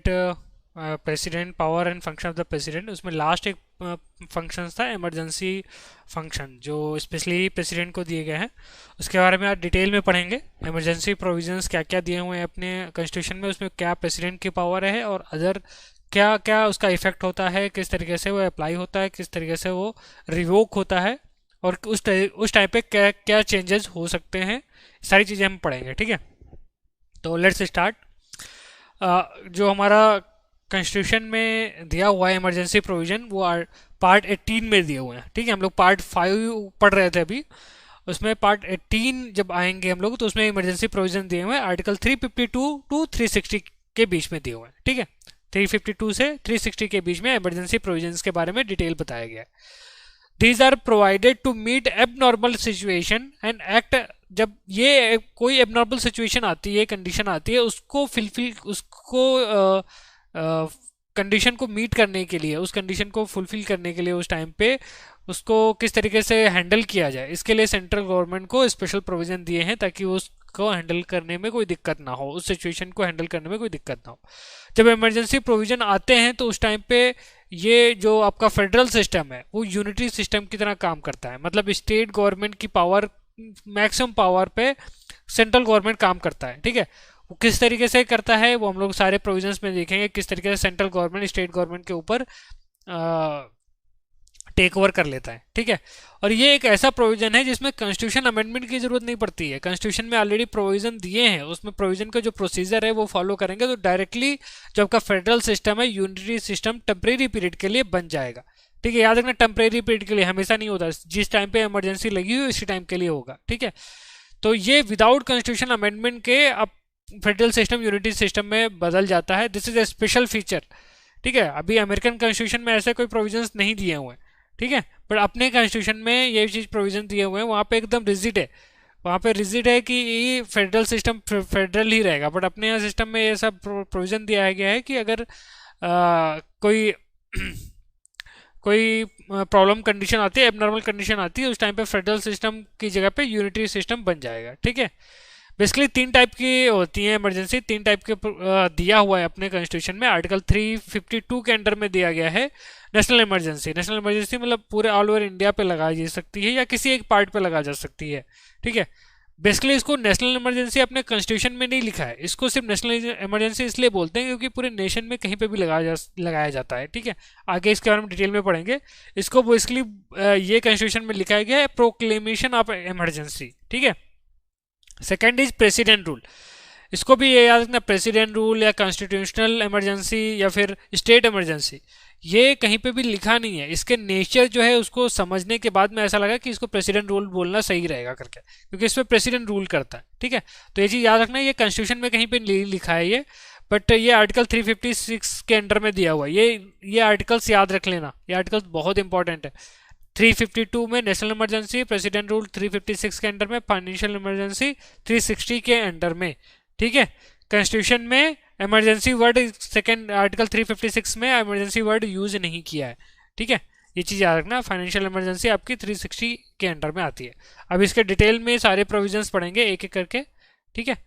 President power and function of the president, उसमें last एक function था इमरजेंसी फंक्शन जो स्पेशली प्रेसिडेंट को दिए गए हैं। उसके बारे में आज डिटेल में पढ़ेंगे। इमरजेंसी प्रोविजंस क्या क्या दिए हुए हैं अपने कॉन्स्टिट्यूशन में, उसमें क्या प्रेसिडेंट की पावर है और अदर क्या क्या उसका इफेक्ट होता है, किस तरीके से वो अप्लाई होता है, किस तरीके से वो रिवोक होता है और उस टाइम पे क्या क्या चेंजेस हो सकते हैं, सारी चीज़ें हम पढ़ेंगे। ठीक है, तो लेट्स स्टार्ट। जो हमारा कॉन्स्टिट्यूशन में दिया हुआ है इमरजेंसी प्रोविजन, वो पार्ट 18 में दिए हुए हैं। ठीक है, हम लोग पार्ट 5 पढ़ रहे थे अभी, उसमें पार्ट 18 जब आएंगे हम लोग तो उसमें इमरजेंसी प्रोविजन दिए हुए हैं आर्टिकल 352 टू 360 के बीच में दिए हुए हैं। ठीक है, 352 से 360 के बीच में इमरजेंसी प्रोविजंस के बारे में डिटेल बताया गया है। These are provided to meet abnormal situation and act. जब ये कोई एबनॉर्मल सिचुएशन आती है, कंडीशन आती है, उसको उसको कंडीशन को मीट करने के लिए, उस कंडीशन को फुलफिल करने के लिए उस टाइम पे उसको किस तरीके से हैंडल किया जाए, इसके लिए सेंट्रल गवर्नमेंट को स्पेशल प्रोविजन दिए हैं ताकि उसको हैंडल करने में कोई दिक्कत ना हो, उस सिचुएशन को हैंडल करने में कोई दिक्कत ना हो। जब इमरजेंसी प्रोविजन आते हैं तो उस टाइम पे ये जो आपका फेडरल सिस्टम है वो यूनिटरी सिस्टम की तरह काम करता है। मतलब स्टेट गवर्नमेंट की पावर, मैक्सिमम पावर पे सेंट्रल गवर्नमेंट काम करता है। ठीक है, वो किस तरीके से करता है वो हम लोग सारे प्रोविजंस में देखेंगे, किस तरीके से सेंट्रल गवर्नमेंट स्टेट गवर्नमेंट के ऊपर टेक ओवर कर लेता है। ठीक है, और ये एक ऐसा प्रोविजन है जिसमें कॉन्स्टिट्यूशन अमेंडमेंट की जरूरत नहीं पड़ती है। कॉन्स्टिट्यूशन में ऑलरेडी प्रोविजन दिए हैं, उसमें प्रोविजन का जो प्रोसीजर है वो फॉलो करेंगे तो डायरेक्टली जो आपका फेडरल सिस्टम है, यूनिटरी सिस्टम टेम्परेरी पीरियड के लिए बन जाएगा। ठीक है, याद रखना टेम्परेरी पीरियड के लिए, हमेशा नहीं होता, जिस टाइम पे इमरजेंसी लगी हुई उसी टाइम के लिए होगा। ठीक है, तो ये विदाउट कॉन्स्टिट्यूशन अमेंडमेंट के अब फेडरल सिस्टम यूनिटी सिस्टम में बदल जाता है। This is a special feature. ठीक है, अभी अमेरिकन कॉन्स्टिट्यूशन में ऐसे कोई प्रोविजंस नहीं दिए हुए हैं। ठीक है, बट अपने कॉन्स्टिट्यूशन में ये चीज़ प्रोविजन दिए हुए हैं, वहाँ पे एकदम रिजिड है, वहाँ पे रिजिड है कि ये फेडरल सिस्टम फेडरल ही रहेगा। बट अपने यहाँ सिस्टम में ये सब प्रोविजन दिया गया है कि अगर कोई कोई प्रॉब्लम कंडीशन आती है, एबनॉर्मल कंडीशन आती है, उस टाइम पे फेडरल सिस्टम की जगह पे यूनिटरी सिस्टम बन जाएगा। ठीक है, बेसिकली 3 टाइप की होती है इमरजेंसी, 3 टाइप के दिया हुआ है अपने कॉन्स्टिट्यूशन में। आर्टिकल 352 के अंडर में दिया गया है नेशनल इमरजेंसी। नेशनल इमरजेंसी मतलब पूरे ऑल ओवर इंडिया पे लगाई जा सकती है या किसी एक पार्ट पे लगा जा सकती है। ठीक है, बेसिकली इसको नेशनल इमरजेंसी अपने कॉन्स्टिट्यूशन में नहीं लिखा है, इसको सिर्फ नेशनल इमरजेंसी इसलिए बोलते हैं क्योंकि पूरे नेशन में कहीं पे भी लगाया जाता है। ठीक है, आगे इसके बारे में डिटेल में पढ़ेंगे। इसको बेसिकली ये कॉन्स्टिट्यूशन में लिखा गया है प्रोक्लेमेशन ऑफ इमरजेंसी। ठीक है, सेकेंड इज प्रेसिडेंट रूल। इसको भी ये याद रखना, प्रेसिडेंट रूल या कॉन्स्टिट्यूशनल इमरजेंसी या फिर स्टेट इमरजेंसी, ये कहीं पे भी लिखा नहीं है। इसके नेचर जो है उसको समझने के बाद में ऐसा लगा कि इसको प्रेसिडेंट रूल बोलना सही रहेगा करके, क्योंकि इसमें प्रेसिडेंट रूल करता है। ठीक है, तो ये चीज़ याद रखना, ये कॉन्स्टिट्यूशन में कहीं पे नहीं लिखा है ये, बट ये आर्टिकल 356 के अंडर में दिया हुआ है। ये आर्टिकल्स याद रख लेना, ये आर्टिकल्स बहुत इंपॉर्टेंट है। 352 में नेशनल इमरजेंसी, प्रेसिडेंट रूल 356 के अंडर में, फाइनेंशियल इमरजेंसी 360 के अंडर में। ठीक है, कॉन्स्टिट्यूशन में इमरजेंसी वर्ड सेकेंड आर्टिकल 356 में इमरजेंसी वर्ड यूज नहीं किया है। ठीक है, ये चीज़ याद रखना। फाइनेंशियल इमरजेंसी आपकी 360 के अंडर में आती है। अब इसके डिटेल में सारे प्रोविजंस पढ़ेंगे एक एक करके। ठीक है,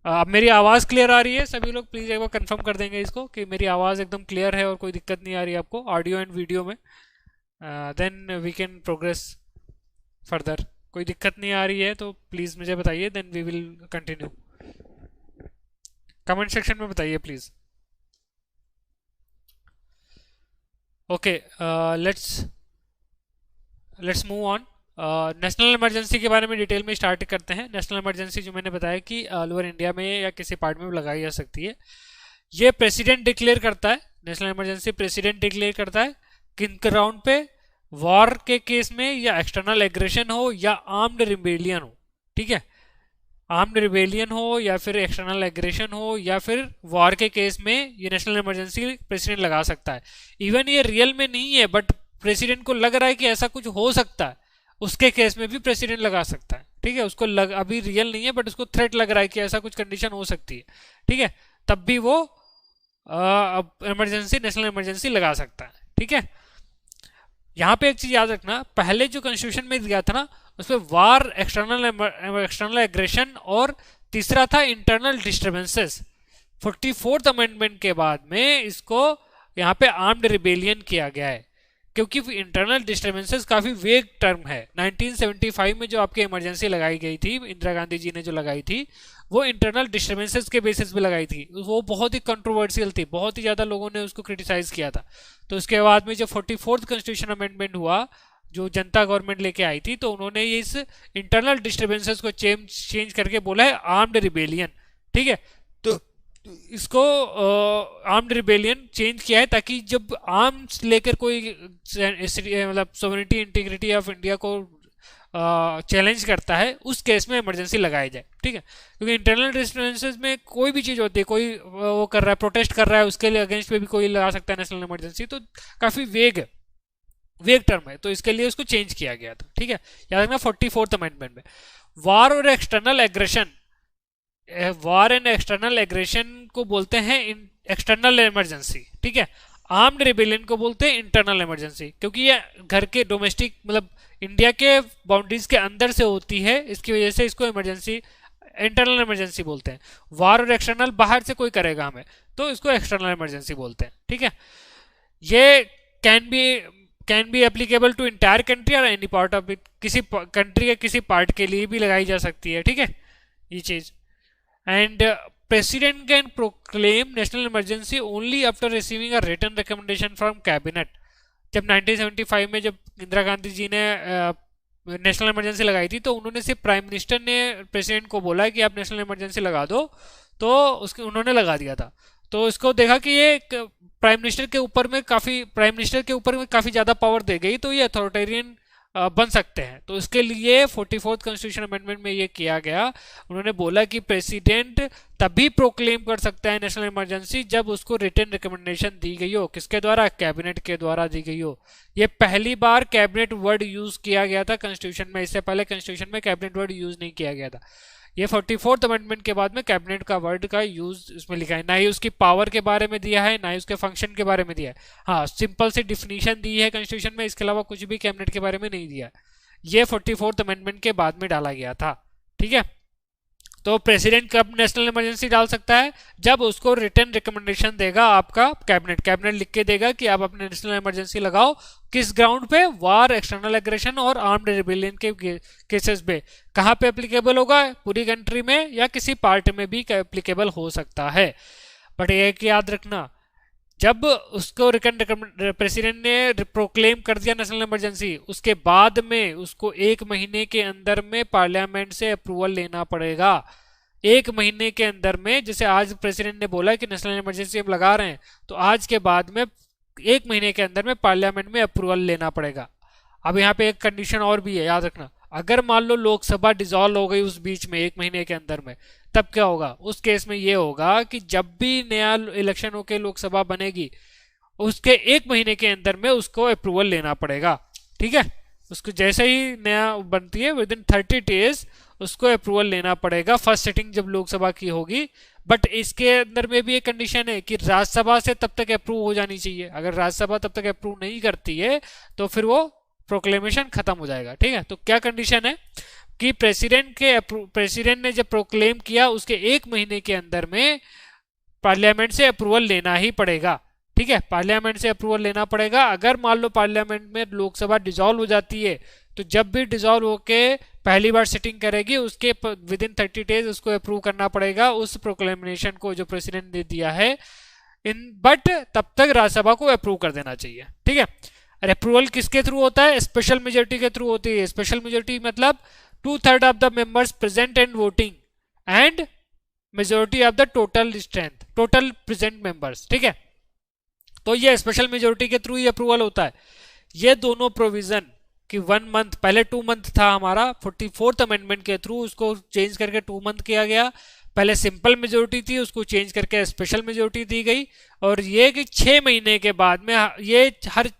अब मेरी आवाज़ क्लियर आ रही है? सभी लोग प्लीज़ एक बार कंफर्म कर देंगे इसको कि मेरी आवाज़ एकदम क्लियर है और कोई दिक्कत नहीं आ रही है आपको ऑडियो एंड वीडियो में। Then we can progress further. कोई दिक्कत नहीं आ रही है तो प्लीज़ मुझे बताइए, then we will continue. Comment section में बताइए please. Okay, let's move on. National emergency के बारे में डिटेल में स्टार्ट करते हैं। नेशनल इमरजेंसी जो मैंने बताया कि ऑल ओवर इंडिया में या किसी पार्ट में लगाई जा सकती है। ये प्रेसिडेंट डिक्लेयर करता है, नेशनल इमरजेंसी प्रेसिडेंट डिक्लेयर करता है किन ग्राउंड पे, वॉर के केस में या एक्सटर्नल एग्रेशन हो या आर्म्ड रिबेलियन हो। ठीक है, आर्म्ड रिबेलियन हो या फिर एक्सटर्नल एग्रेशन हो या फिर वॉर के केस में ये नेशनल इमरजेंसी प्रेसिडेंट लगा सकता है। इवन ये रियल में नहीं है बट प्रेसिडेंट को लग रहा है कि ऐसा कुछ हो सकता है, उसके केस में भी प्रेसिडेंट लगा सकता है। ठीक है, उसको अभी रियल नहीं है बट उसको थ्रेट लग रहा है कि ऐसा कुछ कंडीशन हो सकती है। ठीक है, तब भी वो इमरजेंसी, नेशनल इमरजेंसी लगा सकता है। ठीक है, यहाँ पे एक चीज याद रखना, पहले जो कॉन्स्टिट्यूशन में दिया था ना उसमें वार, एक्सटर्नल एग्रेशन और तीसरा था इंटरनल डिस्टर्बेंसेस। 44th अमेंडमेंट के बाद में इसको यहाँ पे आर्म्ड रिबेलियन किया गया है, क्योंकि इंटरनल डिस्टर्बेंसेस काफी वेग टर्म है। 1975 में जो आपकी इमरजेंसी लगाई गई थी, इंदिरा गांधी जी ने जो लगाई थी, वो इंटरनल डिस्टर्बेंसेस के बेसिस पे लगाई थी। वो बहुत ही कंट्रोवर्शियल थी, बहुत ही ज्यादा लोगों ने उसको क्रिटिसाइज किया था। तो उसके बाद में जब 44th कॉन्स्टिट्यूशन अमेंडमेंट हुआ, जो जनता गवर्नमेंट लेके आई थी, तो उन्होंने इस इंटरनल डिस्टर्बेंसेस को चेंज करके बोला है आर्म्ड रिबेलियन। ठीक है, तो इसको आर्म्ड रिबेलियन चेंज किया है, ताकि जब आर्म्स लेकर कोई मतलब सोवरेनिटी इंटीग्रिटी ऑफ इंडिया को चैलेंज करता है, उस केस में इमरजेंसी लगाई जाए। ठीक है, क्योंकि इंटरनल डिस्टर्बेंसेस में कोई भी चीज़ होती है, कोई वो कर रहा है, प्रोटेस्ट कर रहा है, उसके लिए अगेंस्ट में भी कोई लगा सकता है नेशनल इमरजेंसी, तो काफ़ी वेग टर्म है, तो इसके लिए उसको चेंज किया गया था। ठीक है, याद रखना 44th अमेंडमेंट में वार और external aggression, war and external aggression को बोलते हैं एक्सटर्नल इमरजेंसी। ठीक है, आर्म्ड रिबेलियन को बोलते हैं इंटरनल इमरजेंसी, क्योंकि ये घर के डोमेस्टिक मतलब इंडिया के बाउंड्रीज के अंदर से होती है, इसकी वजह से इसको इमरजेंसी इंटरनल इमरजेंसी बोलते हैं। वार और एक्सटर्नल बाहर से कोई करेगा हमें, तो इसको एक्सटर्नल इमरजेंसी बोलते हैं। ठीक है, ये can be applicable to entire country और एनी पार्ट ऑफ इट, किसी कंट्री के किसी पार्ट के लिए भी लगाई जा सकती है। ठीक है, ये चीज। And president can proclaim national emergency only after receiving a written recommendation from cabinet. जब 1975 में जब इंदिरा गांधी जी ने नेशनल इमरजेंसी लगाई थी, तो उन्होंने सिर्फ प्राइम मिनिस्टर ने प्रेसिडेंट को बोला कि आप नेशनल इमरजेंसी लगा दो, तो उसके उन्होंने लगा दिया था। तो इसको देखा कि ये प्राइम मिनिस्टर के ऊपर में काफी ज्यादा पावर दे गई, तो ये अथॉरिटेरियन बन सकते हैं। तो इसके लिए 44th कॉन्स्टिट्यूशन अमेंडमेंट में ये किया गया, उन्होंने बोला कि प्रेसिडेंट तभी प्रोक्लेम कर सकता है नेशनल इमरजेंसी जब उसको रिटन रिकमेंडेशन दी गई हो। किसके द्वारा? कैबिनेट के द्वारा दी गई हो। ये पहली बार कैबिनेट वर्ड यूज किया गया था कॉन्स्टिट्यूशन में, इससे पहले कॉन्स्टिट्यूशन में कैबिनेट वर्ड यूज नहीं किया गया था। ये 44th अमेंडमेंट के बाद में कैबिनेट का वर्ड का यूज इसमें लिखा है, ना ही उसकी पावर के बारे में दिया है, ना ही उसके फंक्शन के बारे में दिया है। हाँ, सिंपल सी डिफिनीशन दी है कॉन्स्टिट्यूशन में, इसके अलावा कुछ भी कैबिनेट के बारे में नहीं दिया है। ये 44th अमेंडमेंट के बाद में डाला गया था। ठीक है, तो प्रेसिडेंट कब नेशनल इमरजेंसी डाल सकता है? जब उसको रिटन रिकमेंडेशन देगा आपका कैबिनेट लिख के देगा कि आप अपने नेशनल इमरजेंसी लगाओ। किस ग्राउंड पे? वार, एक्सटर्नल एग्रेशन और आर्म्ड रिबेलियन के केसेस पे। कहाँ पे एप्लीकेबल होगा? पूरी कंट्री में या किसी पार्ट में भी एप्लीकेबल हो सकता है। बट एक याद रखना, जब उसको प्रेसिडेंट ने प्रोक्लेम कर दिया नेशनल इमरजेंसी, उसके बाद में उसको 1 महीने के अंदर में पार्लियामेंट से अप्रूवल लेना पड़ेगा। 1 महीने के अंदर में, जैसे आज प्रेसिडेंट ने बोला कि नेशनल इमरजेंसी हम लगा रहे हैं, तो आज के बाद में 1 महीने के अंदर में पार्लियामेंट में अप्रूवल लेना पड़ेगा। अब यहाँ पे एक कंडीशन और भी है, याद रखना। अगर मान लो लोकसभा डिसॉल्व हो गई उस बीच में 1 महीने के अंदर में, तब क्या होगा? उस केस में ये होगा कि जब भी नया इलेक्शन होकर लोकसभा बनेगी, उसके 1 महीने के अंदर में उसको अप्रूवल लेना पड़ेगा। ठीक है, उसको जैसे ही नया बनती है विद इन 30 डेज उसको अप्रूवल लेना पड़ेगा, फर्स्ट सिटिंग जब लोकसभा की होगी। बट इसके अंदर में भी एक कंडीशन है कि राज्यसभा से तब तक अप्रूव हो जानी चाहिए। अगर राज्यसभा तब तक अप्रूव नहीं करती है तो फिर वो प्रोक्लेमेशन खत्म हो जाएगा। ठीक है, तो क्या कंडीशन है कि प्रेसिडेंट ने जब प्रोक्लेम किया उसके 1 महीने के अंदर में पार्लियामेंट से अप्रूवल लेना ही पड़ेगा। ठीक है, पार्लियामेंट से अप्रूवल लेना पड़ेगा। अगर मान लो पार्लियामेंट में लोकसभा डिसॉल्व हो जाती है, तो जब भी डिसॉल्व होके पहली बार सिटिंग करेगी, उसके विद इन 30 डेज उसको अप्रूव करना पड़ेगा उस प्रोक्लेमेशन को जो प्रेसिडेंट ने दिया है। बट तब तक राज्यसभा को अप्रूव कर देना चाहिए। ठीक है, और अप्रूवल किसके थ्रू होता है? स्पेशल मेजोरिटी के थ्रू होती है। स्पेशल मेजोरिटी मतलब 2/3 of the members present and voting and majority of the total strength, total present members. ठीक है, तो ये स्पेशल मेजोरिटी के थ्रू ही अप्रूवल होता है। ये दोनों प्रोविजन कि 1 मंथ, पहले 2 मंथ था हमारा, 44th अमेंडमेंट के थ्रू उसको चेंज करके 2 मंथ किया गया। पहले सिंपल मेजोरिटी थी, उसको चेंज करके स्पेशल मेजोरिटी दी गई। और ये कि 6 महीने के बाद में, ये हर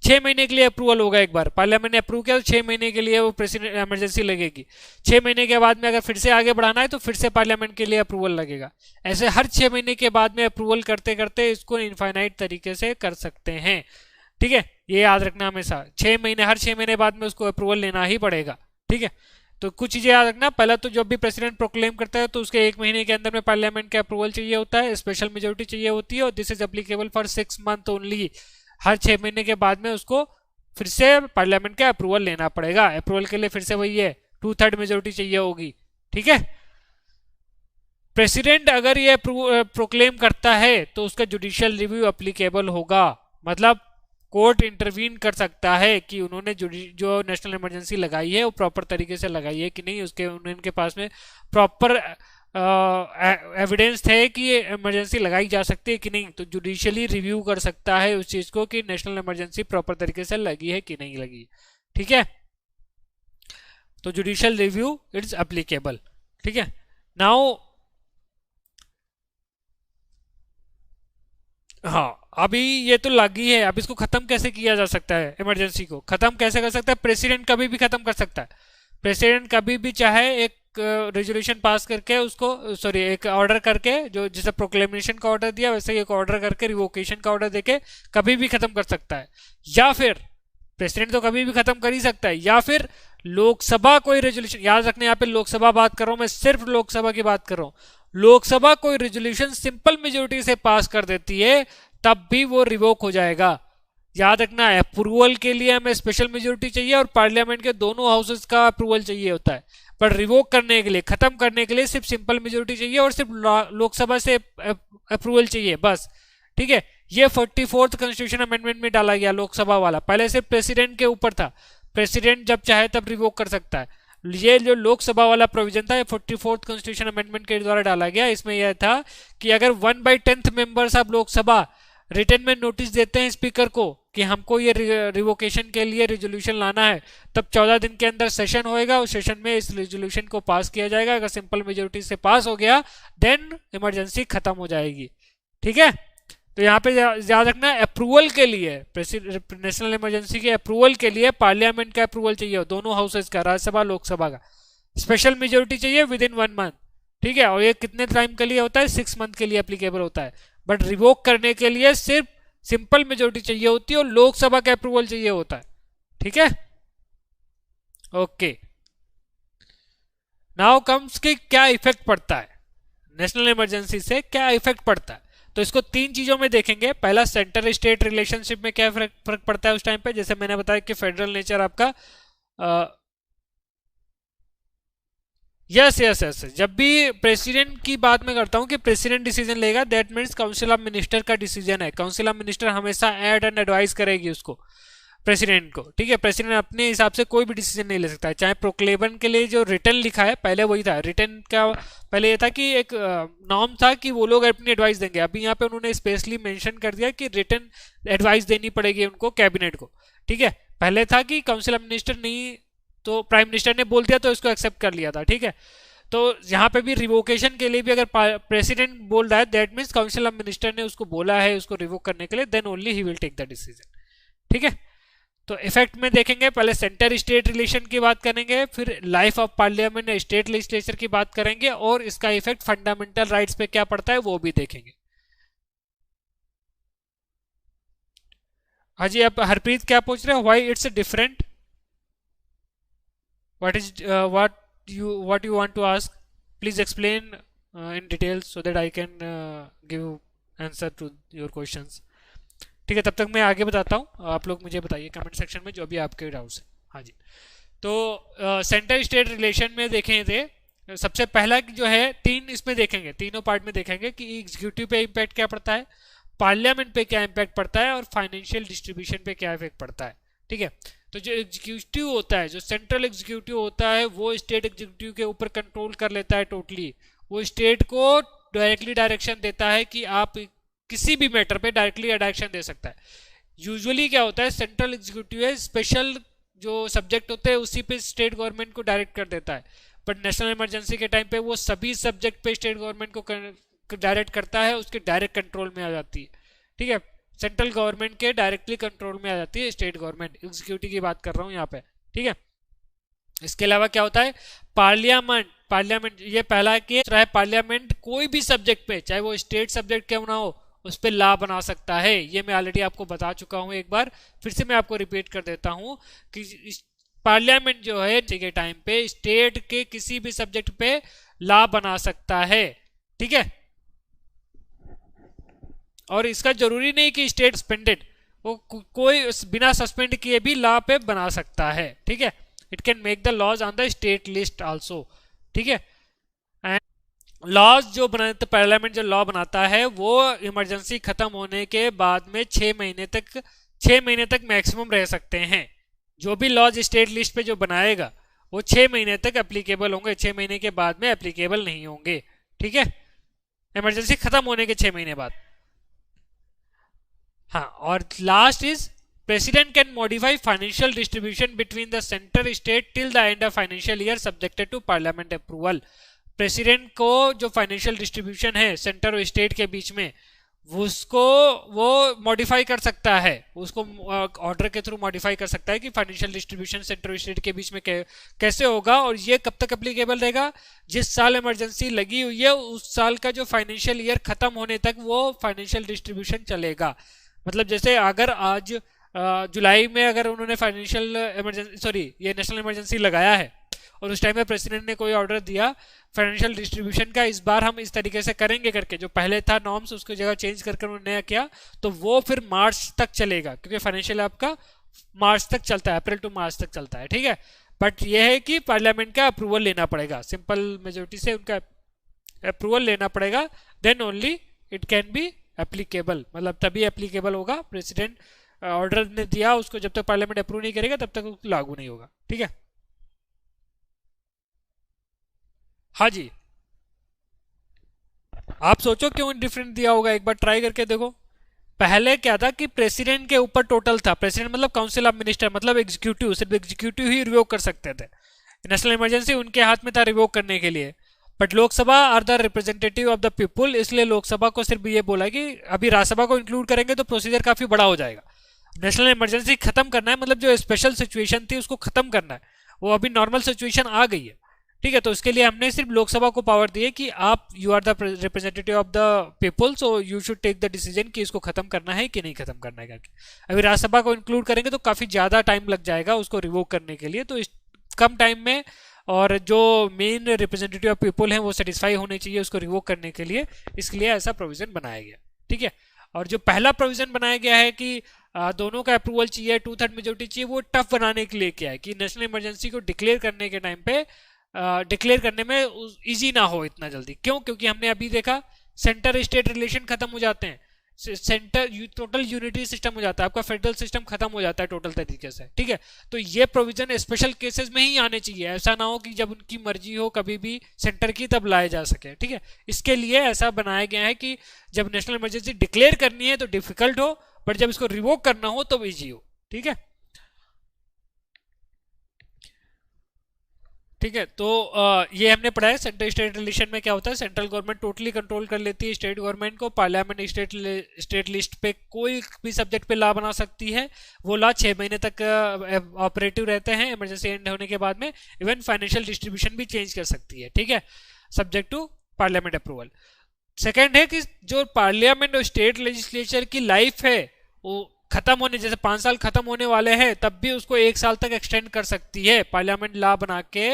6 महीने के लिए अप्रूवल होगा। एक बार पार्लियामेंट ने अप्रूव किया तो 6 महीने के लिए वो प्रेसिडेंट इमरजेंसी लगेगी। 6 महीने के बाद में अगर फिर से आगे बढ़ाना है तो फिर से पार्लियामेंट के लिए अप्रूवल लगेगा। ऐसे हर 6 महीने के बाद में अप्रूवल करते करते इसको इनफाइनाइट तरीके से कर सकते हैं। ठीक है, ये याद रखना हमेशा, 6 महीने, हर 6 महीने बाद में उसको अप्रूवल लेना ही पड़ेगा। ठीक है, तो कुछ चीजें याद रखना, पहला तो जब भी प्रेसिडेंट प्रोक्लेम करता है तो उसके 1 महीने के अंदर में पार्लियामेंट का अप्रूवल चाहिए होता है, स्पेशल मेजोरिटी चाहिए होती है, और this is applicable for 6 month only. हर 6 महीने के बाद में उसको फिर से पार्लियामेंट का अप्रूवल लेना पड़ेगा। अप्रूवल के लिए फिर से वही है, 2/3 मेजोरिटी चाहिए होगी। ठीक है, प्रेसिडेंट अगर ये प्रोक्लेम करता है तो उसका जुडिशियल रिव्यू अप्लीकेबल होगा, मतलब कोर्ट इंटरवीन कर सकता है कि उन्होंने जो नेशनल इमरजेंसी लगाई है वो प्रॉपर तरीके से लगाई है कि नहीं, उसके उनके पास में प्रॉपर एविडेंस थे कि ये इमरजेंसी लगाई जा सकती है कि नहीं, तो जुडिशियली रिव्यू कर सकता है उस चीज को कि नेशनल इमरजेंसी प्रॉपर तरीके से लगी है कि नहीं लगी। ठीक है, तो जुडिशियल रिव्यू इट्स अप्लीकेबल। ठीक है, नाउ हाँ, अभी ये तो लगी है, अब इसको खत्म कैसे किया जा सकता है, इमरजेंसी को खत्म कैसे कर सकता है? प्रेसिडेंट कभी भी खत्म कर सकता है। प्रेसिडेंट कभी भी चाहे एक रेजोल्यूशन पास करके उसको, सॉरी, एक ऑर्डर करके, जो जैसे प्रोक्लेमेशन का ऑर्डर दिया वैसे ही एक ऑर्डर करके रिवोकेशन का ऑर्डर देके कभी भी खत्म कर सकता है। या फिर प्रेसिडेंट तो कभी भी खत्म कर ही सकता है, या फिर लोकसभा कोई रेजोल्यूशन, याद रखने यहाँ पे लोकसभा बात कर रहा हूं मैं, सिर्फ लोकसभा की बात कर रहा हूं, लोकसभा कोई रेजोल्यूशन सिंपल मेजोरिटी से पास कर देती है तब भी वो रिवोक हो जाएगा। याद रखना, अप्रूवल के लिए हमें स्पेशल मेजोरिटी चाहिए और पार्लियामेंट के दोनों हाउसेस का अप्रूवल चाहिए होता है, पर रिवोक करने के लिए, खत्म करने के लिए सिर्फ सिंपल मेजोरिटी चाहिए और सिर्फ लोकसभा से अप्रूवल चाहिए बस। ठीक है, ये 44th कॉन्स्टिट्यूशन अमेंडमेंट में डाला गया लोकसभा वाला, पहले सिर्फ प्रेसिडेंट के ऊपर था, प्रेसिडेंट जब चाहे तब रिवोक कर सकता है। ये जो लोकसभा वाला प्रोविजन था, ये 44th कॉन्स्टिट्यूशन अमेंडमेंट के द्वारा डाला गया। इसमें यह था कि अगर 1/10 मेंबर्स ऑफ लोकसभा रिटर्न में नोटिस देते हैं स्पीकर को कि हमको ये रिवोकेशन के लिए रेजोल्यूशन लाना है, तब 14 दिन के अंदर सेशन होएगा, उस सेशन में इस रेजोल्यूशन को पास किया जाएगा। अगर सिंपल मेजोरिटी से पास हो गया देन इमरजेंसी खत्म हो जाएगी। ठीक है, तो यहाँ पे याद रखना, अप्रूवल के लिए, नेशनल इमरजेंसी के अप्रूवल के लिए पार्लियामेंट का अप्रूवल चाहिए, दोनों हाउसेस का, राज्यसभा लोकसभा का। स्पेशल मेजोरिटी चाहिए विद इन 1 मंथ। ठीक है, और ये कितने टाइम के लिए होता है? 6 मंथ के लिए एप्लीकेबल होता है। बट रिवोक करने के लिए सिर्फ सिंपल मेजोरिटी चाहिए होती है और लोकसभा का अप्रूवल चाहिए होता है। ठीक है, ओके। नाउ कम्स कि क्या इफेक्ट पड़ता है नेशनल इमरजेंसी से, क्या इफेक्ट पड़ता है? तो इसको 3 चीजों में देखेंगे। पहला, सेंटर स्टेट रिलेशनशिप में क्या फर्क पड़ता है उस टाइम पे, जैसे मैंने बताया कि फेडरल नेचर आपका यस यस यस, जब भी प्रेसिडेंट की बात मैं करता हूं कि प्रेसिडेंट डिसीजन लेगा, that means council of minister का डिसीजन है। काउंसिल ऑफ मिनिस्टर हमेशा एड एंड एडवाइस करेगी उसको, प्रेसिडेंट को। ठीक है, प्रेसिडेंट अपने हिसाब से कोई भी डिसीजन नहीं ले सकता है। चाहे प्रोक्लेमन के लिए जो रिटर्न लिखा है, पहले वही था, रिटर्न का पहले ये था कि एक नॉर्म था कि वो लोग अपनी एडवाइस देंगे। अभी यहाँ पे उन्होंने स्पेशली मेंशन कर दिया कि रिटर्न एडवाइस देनी पड़ेगी उनको, कैबिनेट को। ठीक है, पहले था कि काउंसिल ऑफ मिनिस्टर नहीं, तो प्राइम मिनिस्टर ने बोल दिया तो इसको एक्सेप्ट कर लिया था। ठीक है, तो यहाँ पे भी रिवोकेशन के लिए भी अगर प्रेसिडेंट बोल रहा है, that means council of minister ने उसको बोला है उसको रिवोक करने के लिए, then only he will take the decision. ठीक है, तो इफेक्ट में देखेंगे, पहले सेंटर स्टेट रिलेशन की बात करेंगे, फिर life of parliament state legislature की बात करेंगे, और इसका इफेक्ट फंडामेंटल राइट्स पे क्या पड़ता है वो भी देखेंगे। हाँ जी, अब हरप्रीत क्या पूछ रहे हैं, why it's different, what is what you want to ask, please explain in detail so that I can give answer to your questions. ठीक है, तब तक मैं आगे बताता हूँ, आप लोग मुझे बताइए कमेंट सेक्शन में जो भी आपके डाउट्स हैं। हाँ जी, तो सेंटर स्टेट रिलेशन में देखें थे, सबसे पहला जो है 3 इसमें देखेंगे, तीनों पार्ट में देखेंगे कि एग्जीक्यूटिव पे इम्पैक्ट क्या पड़ता है, पार्लियामेंट पे क्या इम्पैक्ट पड़ता है, और फाइनेंशियल डिस्ट्रीब्यूशन पे क्या इफेक्ट पड़ता है। ठीक है, तो जो एग्जीक्यूटिव होता है, जो सेंट्रल एग्जीक्यूटिव होता है, वो स्टेट एग्जीक्यूटिव के ऊपर कंट्रोल कर लेता है टोटली। वो स्टेट को डायरेक्टली डायरेक्शन देता है कि आप किसी भी मैटर पे डायरेक्टली डायरेक्शन दे सकता है। यूजुअली क्या होता है, सेंट्रल एग्जीक्यूटिव है, स्पेशल जो सब्जेक्ट होते हैं उसी पे स्टेट गवर्नमेंट को डायरेक्ट कर देता है, बट नेशनल इमरजेंसी के टाइम पे वो सभी सब्जेक्ट पे स्टेट गवर्नमेंट को डायरेक्ट करता है, उसके डायरेक्ट कंट्रोल में आ जाती है। ठीक है, सेंट्रल गवर्नमेंट के डायरेक्टली कंट्रोल में आ जाती है स्टेट गवर्नमेंट, एग्जीक्यूटिव की बात कर रहा हूँ यहाँ पे। ठीक है, इसके अलावा क्या होता है, पार्लियामेंट ये पहला है कि चाहे पार्लियामेंट कोई भी सब्जेक्ट पे, चाहे वो स्टेट सब्जेक्ट क्यों ना हो, उस पर लॉ बना सकता है। ये मैं ऑलरेडी आपको बता चुका हूँ एक बार, फिर से मैं आपको रिपीट कर देता हूँ कि पार्लियामेंट जो है के टाइम पे स्टेट के किसी भी सब्जेक्ट पे लॉ बना सकता है, ठीक है। और इसका जरूरी नहीं कि स्टेट सस्पेंडेड, वो कोई बिना सस्पेंड किए भी लॉ पे बना सकता है, ठीक है। It can make the laws on the state list also, ठीक है। एंड लॉज जो बनाते पार्लियामेंट जो लॉ बनाता है वो इमरजेंसी खत्म होने के बाद में 6 महीने तक मैक्सिमम रह सकते हैं। जो भी लॉज स्टेट लिस्ट पे जो बनाएगा वो 6 महीने तक एप्लीकेबल होंगे, 6 महीने के बाद में एप्लीकेबल नहीं होंगे, ठीक है। इमरजेंसी खत्म होने के 6 महीने बाद। हाँ, और last is president can modify financial distribution between the centre state till the end of financial year subjected to parliament approval. President को जो फाइनेंशियल डिस्ट्रीब्यूशन है सेंटर और स्टेट के बीच में उसको वो मॉडिफाई कर सकता है, उसको ऑर्डर के थ्रू मॉडिफाई कर सकता है कि फाइनेंशियल डिस्ट्रीब्यूशन सेंटर और स्टेट के बीच में कैसे होगा, और ये कब तक एप्लीकेबल रहेगा, जिस साल इमरजेंसी लगी हुई है उस साल का जो फाइनेंशियल ईयर खत्म होने तक वो फाइनेंशियल डिस्ट्रीब्यूशन चलेगा। मतलब जैसे अगर आज जुलाई में अगर उन्होंने फाइनेंशियल इमरजेंसी ये नेशनल इमरजेंसी लगाया है और उस टाइम में प्रेसिडेंट ने कोई ऑर्डर दिया फाइनेंशियल डिस्ट्रीब्यूशन का, इस बार हम इस तरीके से करेंगे करके, जो पहले था नॉर्म्स उसकी जगह चेंज करके उन्होंने नया किया, तो वो फिर मार्च तक चलेगा, क्योंकि फाइनेंशियल आपका मार्च तक चलता है, अप्रैल टू मार्च तक चलता है, ठीक है। बट यह है कि पार्लियामेंट का अप्रूवल लेना पड़ेगा, सिंपल मेजोरिटी से उनका अप्रूवल लेना पड़ेगा, then only it can be applicable, मतलब तभी एप्लीकेबल होगा। प्रेसिडेंट ऑर्डर ने दिया उसको जब तक पार्लियामेंट अप्रूव नहीं करेगा तब तक लागू नहीं होगा, ठीक है। हाँ जी, आप सोचो क्यों डिफरेंट दिया होगा, एक बार ट्राई करके देखो। पहले क्या था कि प्रेसिडेंट के ऊपर टोटल था, प्रेसिडेंट मतलब काउंसिल ऑफ मिनिस्टर, मतलब एग्जीक्यूटिव, सिर्फ एग्जीक्यूटिव ही रिवोक कर सकते थे। नेशनल इमरजेंसी उनके हाथ में था रिवोक करने के लिए। But Lok Sabha are the representative of the people, इसलिए लोकसभा को सिर्फ ये बोला कि अभी राज्यसभा को इंक्लूड करेंगे तो प्रोसीजर काफी बड़ा हो जाएगा। नेशनल इमरजेंसी खत्म करना है, मतलब जो स्पेशल सिचुएशन थी उसको खत्म करना है, वो अभी नॉर्मल सिचुएशन आ गई है, ठीक है। तो इसके लिए हमने सिर्फ लोकसभा को पावर दी है कि आप you are the representative of the people, so you should take the decision कि इसको खत्म करना है कि नहीं खत्म करना है करके। अभी राज्यसभा को इंक्लूड करेंगे तो काफी ज्यादा टाइम लग जाएगा उसको रिवोक करने के लिए, तो इस कम टाइम में, और जो मेन रिप्रेजेंटेटिव ऑफ पीपल हैं वो सेटिस्फाई होने चाहिए उसको रिवोक करने के लिए, इसलिए ऐसा प्रोविजन बनाया गया, ठीक है। और जो पहला प्रोविजन बनाया गया है कि दोनों का अप्रूवल चाहिए, 2/3 मेजोरिटी चाहिए, वो टफ बनाने के लिए क्या है कि नेशनल इमरजेंसी को डिक्लेयर करने के टाइम पे डिक्लेयर करने में इजी ना हो इतना जल्दी। क्यों? क्योंकि हमने अभी देखा सेंटर स्टेट रिलेशन खत्म हो जाते हैं, सेंटर टोटल यूनिटी सिस्टम हो जाता है, आपका फेडरल सिस्टम खत्म हो जाता है टोटल तरीके से, ठीक है। तो ये प्रोविजन स्पेशल केसेस में ही आने चाहिए, ऐसा ना हो कि जब उनकी मर्जी हो कभी भी सेंटर की तब लाए जा सके, ठीक है। इसके लिए ऐसा बनाया गया है कि जब नेशनल इमरजेंसी डिक्लेयर करनी है तो डिफिकल्ट हो, बट जब इसको रिवोक करना हो तो ईजी हो, ठीक है। ठीक है, तो ये हमने पढ़ा है सेंट्रल स्टेट रिलेशन में क्या होता है। सेंट्रल गवर्नमेंट टोटली कंट्रोल कर लेती है स्टेट गवर्नमेंट को, पार्लियामेंट स्टेट लिस्ट पे कोई भी सब्जेक्ट पे लॉ बना सकती है, वो लॉ 6 महीने तक ऑपरेटिव रहते हैं इमरजेंसी एंड होने के बाद में। इवन फाइनेंशियल डिस्ट्रीब्यूशन भी चेंज कर सकती है, ठीक है, subject to parliament approval. Second है कि जो पार्लियामेंट और स्टेट लेजिस्लेचर की लाइफ है वो खत्म होने, जैसे 5 साल खत्म होने वाले हैं तब भी उसको 1 साल तक एक्सटेंड कर सकती है पार्लियामेंट लॉ बना के।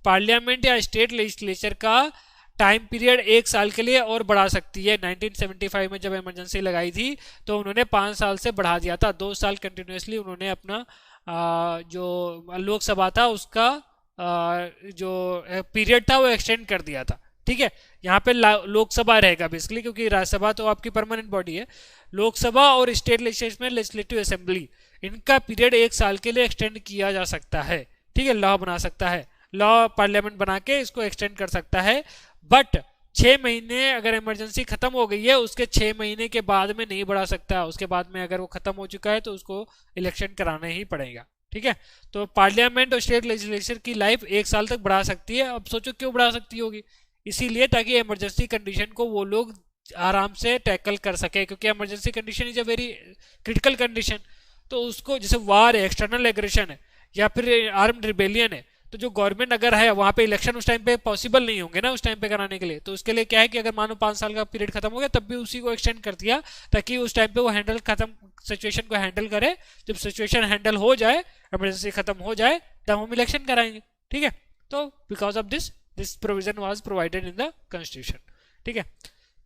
पार्लियामेंट या स्टेट लेजिस्लेचर का टाइम पीरियड 1 साल के लिए और बढ़ा सकती है। 1975 में जब इमरजेंसी लगाई थी तो उन्होंने 5 साल से बढ़ा दिया था, 2 साल कंटिन्यूसली उन्होंने अपना जो लोकसभा था उसका जो पीरियड था वो एक्सटेंड कर दिया था, ठीक है। यहाँ पे लोकसभा रहेगा बेसिकली, क्योंकि राज्यसभा तो आपकी परमानेंट बॉडी है। लोकसभा और स्टेट लेजिस्लेटिव असेंबली, इनका पीरियड 1 साल के लिए एक्सटेंड किया जा सकता है, ठीक है। लॉ बना सकता है, लॉ पार्लियामेंट बना के इसको एक्सटेंड कर सकता है। बट 6 महीने अगर इमरजेंसी खत्म हो गई है उसके 6 महीने के बाद में नहीं बढ़ा सकता, उसके बाद में अगर वो खत्म हो चुका है तो उसको इलेक्शन कराना ही पड़ेगा, ठीक है। तो पार्लियामेंट और स्टेट लेजिस्लेचर की लाइफ 1 साल तक बढ़ा सकती है। अब सोचो क्यों बढ़ा सकती होगी, इसीलिए ताकि इमरजेंसी कंडीशन को वो लोग आराम से टैकल कर सके, क्योंकि emergency condition is a very critical condition. तो उसको जैसे वार है, एक्सटर्नल एग्रेशन है या फिर आर्म्ड रिबेलियन है, तो जो गवर्नमेंट अगर है वहां पे इलेक्शन उस टाइम पे पॉसिबल नहीं होंगे ना उस टाइम पे कराने के लिए, तो उसके लिए क्या है कि अगर मानो 5 साल का पीरियड खत्म हो गया तब भी उसी को एक्सटेंड कर दिया, ताकि उस टाइम पे वो हैंडल खत्म सिचुएशन को हैंडल करे। जब सिचुएशन हैंडल हो जाए, इमरजेंसी खत्म हो जाए, तब हम इलेक्शन कराएंगे। ठीक है, तो because of this provision was provided in the constitution. ठीक है,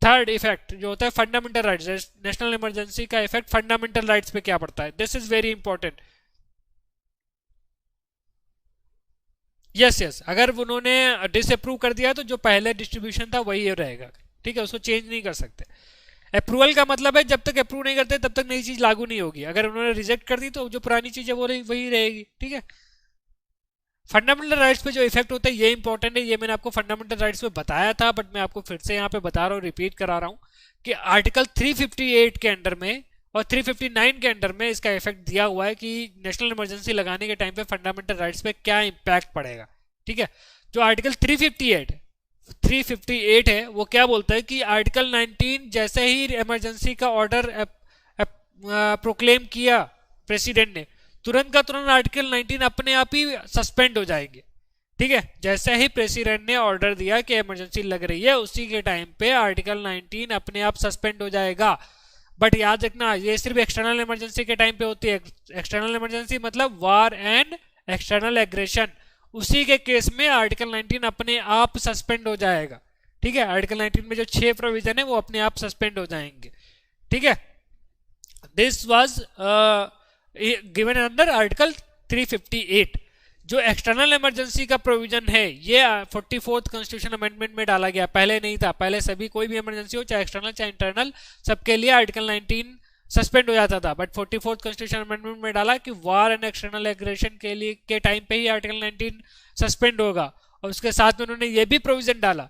थर्ड इफेक्ट जो होता है फंडामेंटल राइट्स, नेशनल इमरजेंसी का इफेक्ट फंडामेंटल राइट्स पे क्या पड़ता है, this is very important. Yes, अगर उन्होंने डिसअप्रूव कर दिया तो जो पहले डिस्ट्रीब्यूशन था वही रहेगा। ठीक है, उसको चेंज नहीं कर सकते। अप्रूवल का मतलब है जब तक अप्रूव नहीं करते तब तक नई चीज लागू नहीं होगी, अगर उन्होंने रिजेक्ट कर दी तो जो पुरानी चीज है वो वही रहेगी। ठीक है, फंडामेंटल राइट्स पे जो इफेक्ट होता है ये इंपॉर्टेंट है, ये मैंने आपको फंडामेंटल राइट्स पे बताया था, बट मैं आपको फिर से यहाँ पे बता रहा हूँ, रिपीट करा रहा हूँ कि आर्टिकल 358 के अंडर में और 359 के अंडर में इसका इफेक्ट दिया हुआ है कि नेशनल इमरजेंसी लगाने के टाइम पे फंडामेंटल राइट्स पे क्या इंपैक्ट पड़ेगा। ठीक है, जो आर्टिकल 358 है वो क्या बोलता है कि आर्टिकल 19 जैसे ही इमरजेंसी का ऑर्डर प्रोक्लेम किया प्रेसिडेंट ने, तुरंत का तुरंत आर्टिकल 19 अपने आप ही सस्पेंड हो जाएंगे। ठीक है, जैसे ही प्रेसिडेंट ने ऑर्डर दिया कि इमरजेंसी लग रही है उसी के टाइम पे आर्टिकल 19 अपने आप सस्पेंड हो जाएगा। बट याद रखना ये सिर्फ एक्सटर्नल इमरजेंसी के टाइम पे होती है। एक्सटर्नल इमरजेंसी मतलब वार एंड एक्सटर्नल एग्रेशन, उसी के केस में आर्टिकल 19 अपने आप सस्पेंड हो जाएगा। ठीक है, आर्टिकल 19 में जो 6 प्रोविजन है वो अपने आप सस्पेंड हो जाएंगे। ठीक है, this was given under article 358। जो एक्सटर्नल इमरजेंसी का प्रोविजन है ये 44th कॉन्स्टिट्यूशन अमेंडमेंट में डाला गया, पहले नहीं था। पहले सभी कोई भी इमरजेंसी हो, चाहे एक्सटर्नल चाहे इंटरनल, सबके लिए आर्टिकल 19 सस्पेंड हो जाता था। बट 44th कॉन्स्टिट्यूशन अमेंडमेंट में डाला कि वार एंड एक्सटर्नल एग्रेशन के लिए के टाइम पे ही आर्टिकल 19 सस्पेंड होगा। और उसके साथ में उन्होंने ये भी प्रोविजन डाला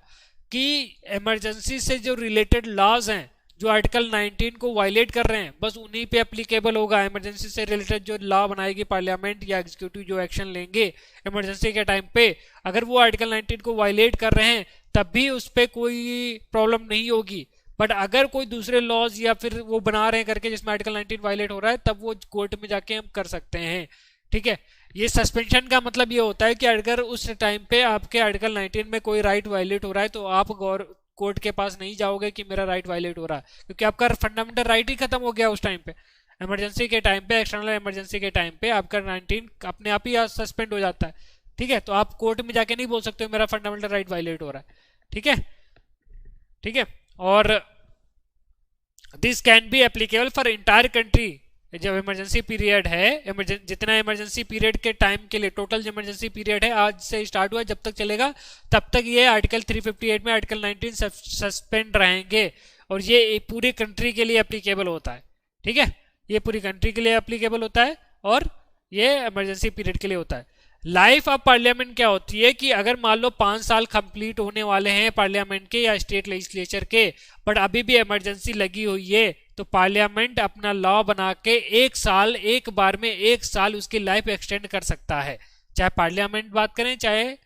कि इमरजेंसी से जो रिलेटेड लॉज हैं जो आर्टिकल 19 को वायलेट कर रहे हैं बस उन्हीं पे एप्लीकेबल होगा। इमरजेंसी से रिलेटेड जो लॉ बनाएगी पार्लियामेंट या एग्जीक्यूटिव जो एक्शन लेंगे इमरजेंसी के टाइम पे, अगर वो आर्टिकल 19 को वायलेट कर रहे हैं तब भी उस पर कोई प्रॉब्लम नहीं होगी। बट अगर कोई दूसरे लॉज या फिर वो बना रहे हैं करके जिसमें आर्टिकल 19 वायलेट हो रहा है तब वो कोर्ट में जाके हम कर सकते हैं। ठीक है, ये सस्पेंशन का मतलब ये होता है कि अगर उस टाइम पे आपके आर्टिकल 19 में कोई राइट वायलेट हो रहा है तो आप कोर्ट के पास नहीं जाओगे कि मेरा राइट वायलेट हो रहा है, क्योंकि आपका फंडामेंटल राइट ही खत्म हो गया उस टाइम पे। इमरजेंसी के टाइम पे, एक्सटर्नल इमरजेंसी के टाइम पे आपका 19 अपने आप ही सस्पेंड हो जाता है। ठीक है, तो आप कोर्ट में जाके नहीं बोल सकते मेरा फंडामेंटल राइट वायलेट हो रहा है। ठीक है, ठीक है, और this can be applicable for entire country. जब इमरजेंसी पीरियड है, जितना इमरजेंसी पीरियड के टाइम के लिए टोटल जो इमरजेंसी पीरियड है आज से स्टार्ट हुआ जब तक चलेगा तब तक ये आर्टिकल 358 में आर्टिकल 19 सस्पेंड रहेंगे और ये पूरी कंट्री के लिए एप्लीकेबल होता है। ठीक है, ये पूरी कंट्री के लिए एप्लीकेबल होता है और ये इमरजेंसी पीरियड के लिए होता है। लाइफ ऑफ पार्लियामेंट क्या होती है कि अगर मान लो 5 साल कंप्लीट होने वाले हैं पार्लियामेंट के या स्टेट लेजिस्लेचर के, बट अभी भी इमरजेंसी लगी हुई है, तो पार्लियामेंट अपना लॉ बना के एक बार में 1 साल उसकी लाइफ एक्सटेंड कर सकता है। चाहे पार्लियामेंट बात करें चाहे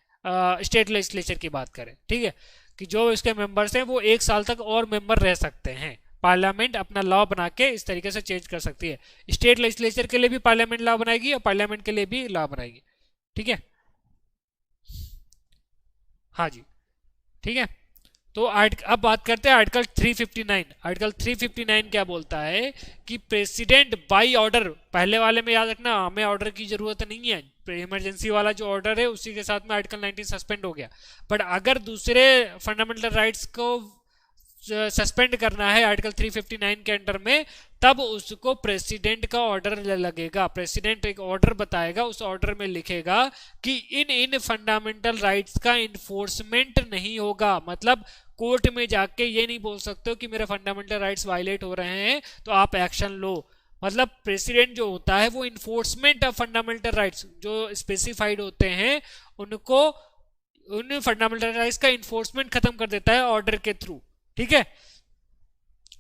स्टेट लेजिस्लेचर की बात करें। ठीक है, कि जो इसके मेंबर्स हैं वो 1 साल तक और मेंबर रह सकते हैं। पार्लियामेंट अपना लॉ बना के इस तरीके से चेंज कर सकती है। स्टेट लेजिस्लेचर के लिए भी पार्लियामेंट लॉ बनाएगी और पार्लियामेंट के लिए भी लॉ बनाएगी। ठीक है, हाँ जी, ठीक है। तो अब बात करते हैं आर्टिकल 359। आर्टिकल 359 क्या बोलता है कि प्रेसिडेंट बाई ऑर्डर, पहले वाले में याद रखना हमें ऑर्डर की जरूरत नहीं है, इमरजेंसी वाला जो ऑर्डर है उसी के साथ में आर्टिकल 19 सस्पेंड हो गया। बट अगर दूसरे फंडामेंटल राइट्स को सस्पेंड करना है आर्टिकल 359 के अंडर में, तब उसको प्रेसिडेंट का ऑर्डर लगेगा। प्रेसिडेंट एक ऑर्डर बताएगा, उस ऑर्डर में लिखेगा कि इन फंडामेंटल राइट्स का इन्फोर्समेंट नहीं होगा। मतलब कोर्ट में जाके ये नहीं बोल सकते हो कि मेरे फंडामेंटल राइट्स वायलेट हो रहे हैं तो आप एक्शन लो। मतलब प्रेसिडेंट जो होता है वो इन्फोर्समेंट ऑफ फंडामेंटल राइट्स जो स्पेसिफाइड होते हैं उनको, उन फंडामेंटल राइट्स का इन्फोर्समेंट खत्म कर देता है ऑर्डर के थ्रू। ठीक है,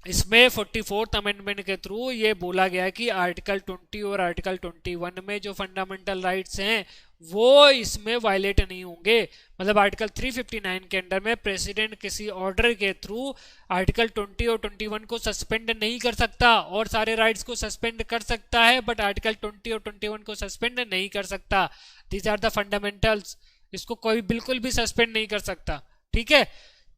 इसमें 44th अमेंडमेंट के थ्रू ये बोला गया कि आर्टिकल 20 और आर्टिकल 21 में जो फंडामेंटल राइट्स हैं वो इसमें वायलेट नहीं होंगे। मतलब आर्टिकल 359 के अंडर में प्रेसिडेंट किसी ऑर्डर के थ्रू आर्टिकल 20 और 21 को सस्पेंड नहीं कर सकता, और सारे राइट्स को सस्पेंड कर सकता है बट आर्टिकल 20 और 21 को सस्पेंड नहीं कर सकता। दीज आर द फंडामेंटल्स, इसको कोई बिल्कुल भी सस्पेंड नहीं कर सकता। ठीक है,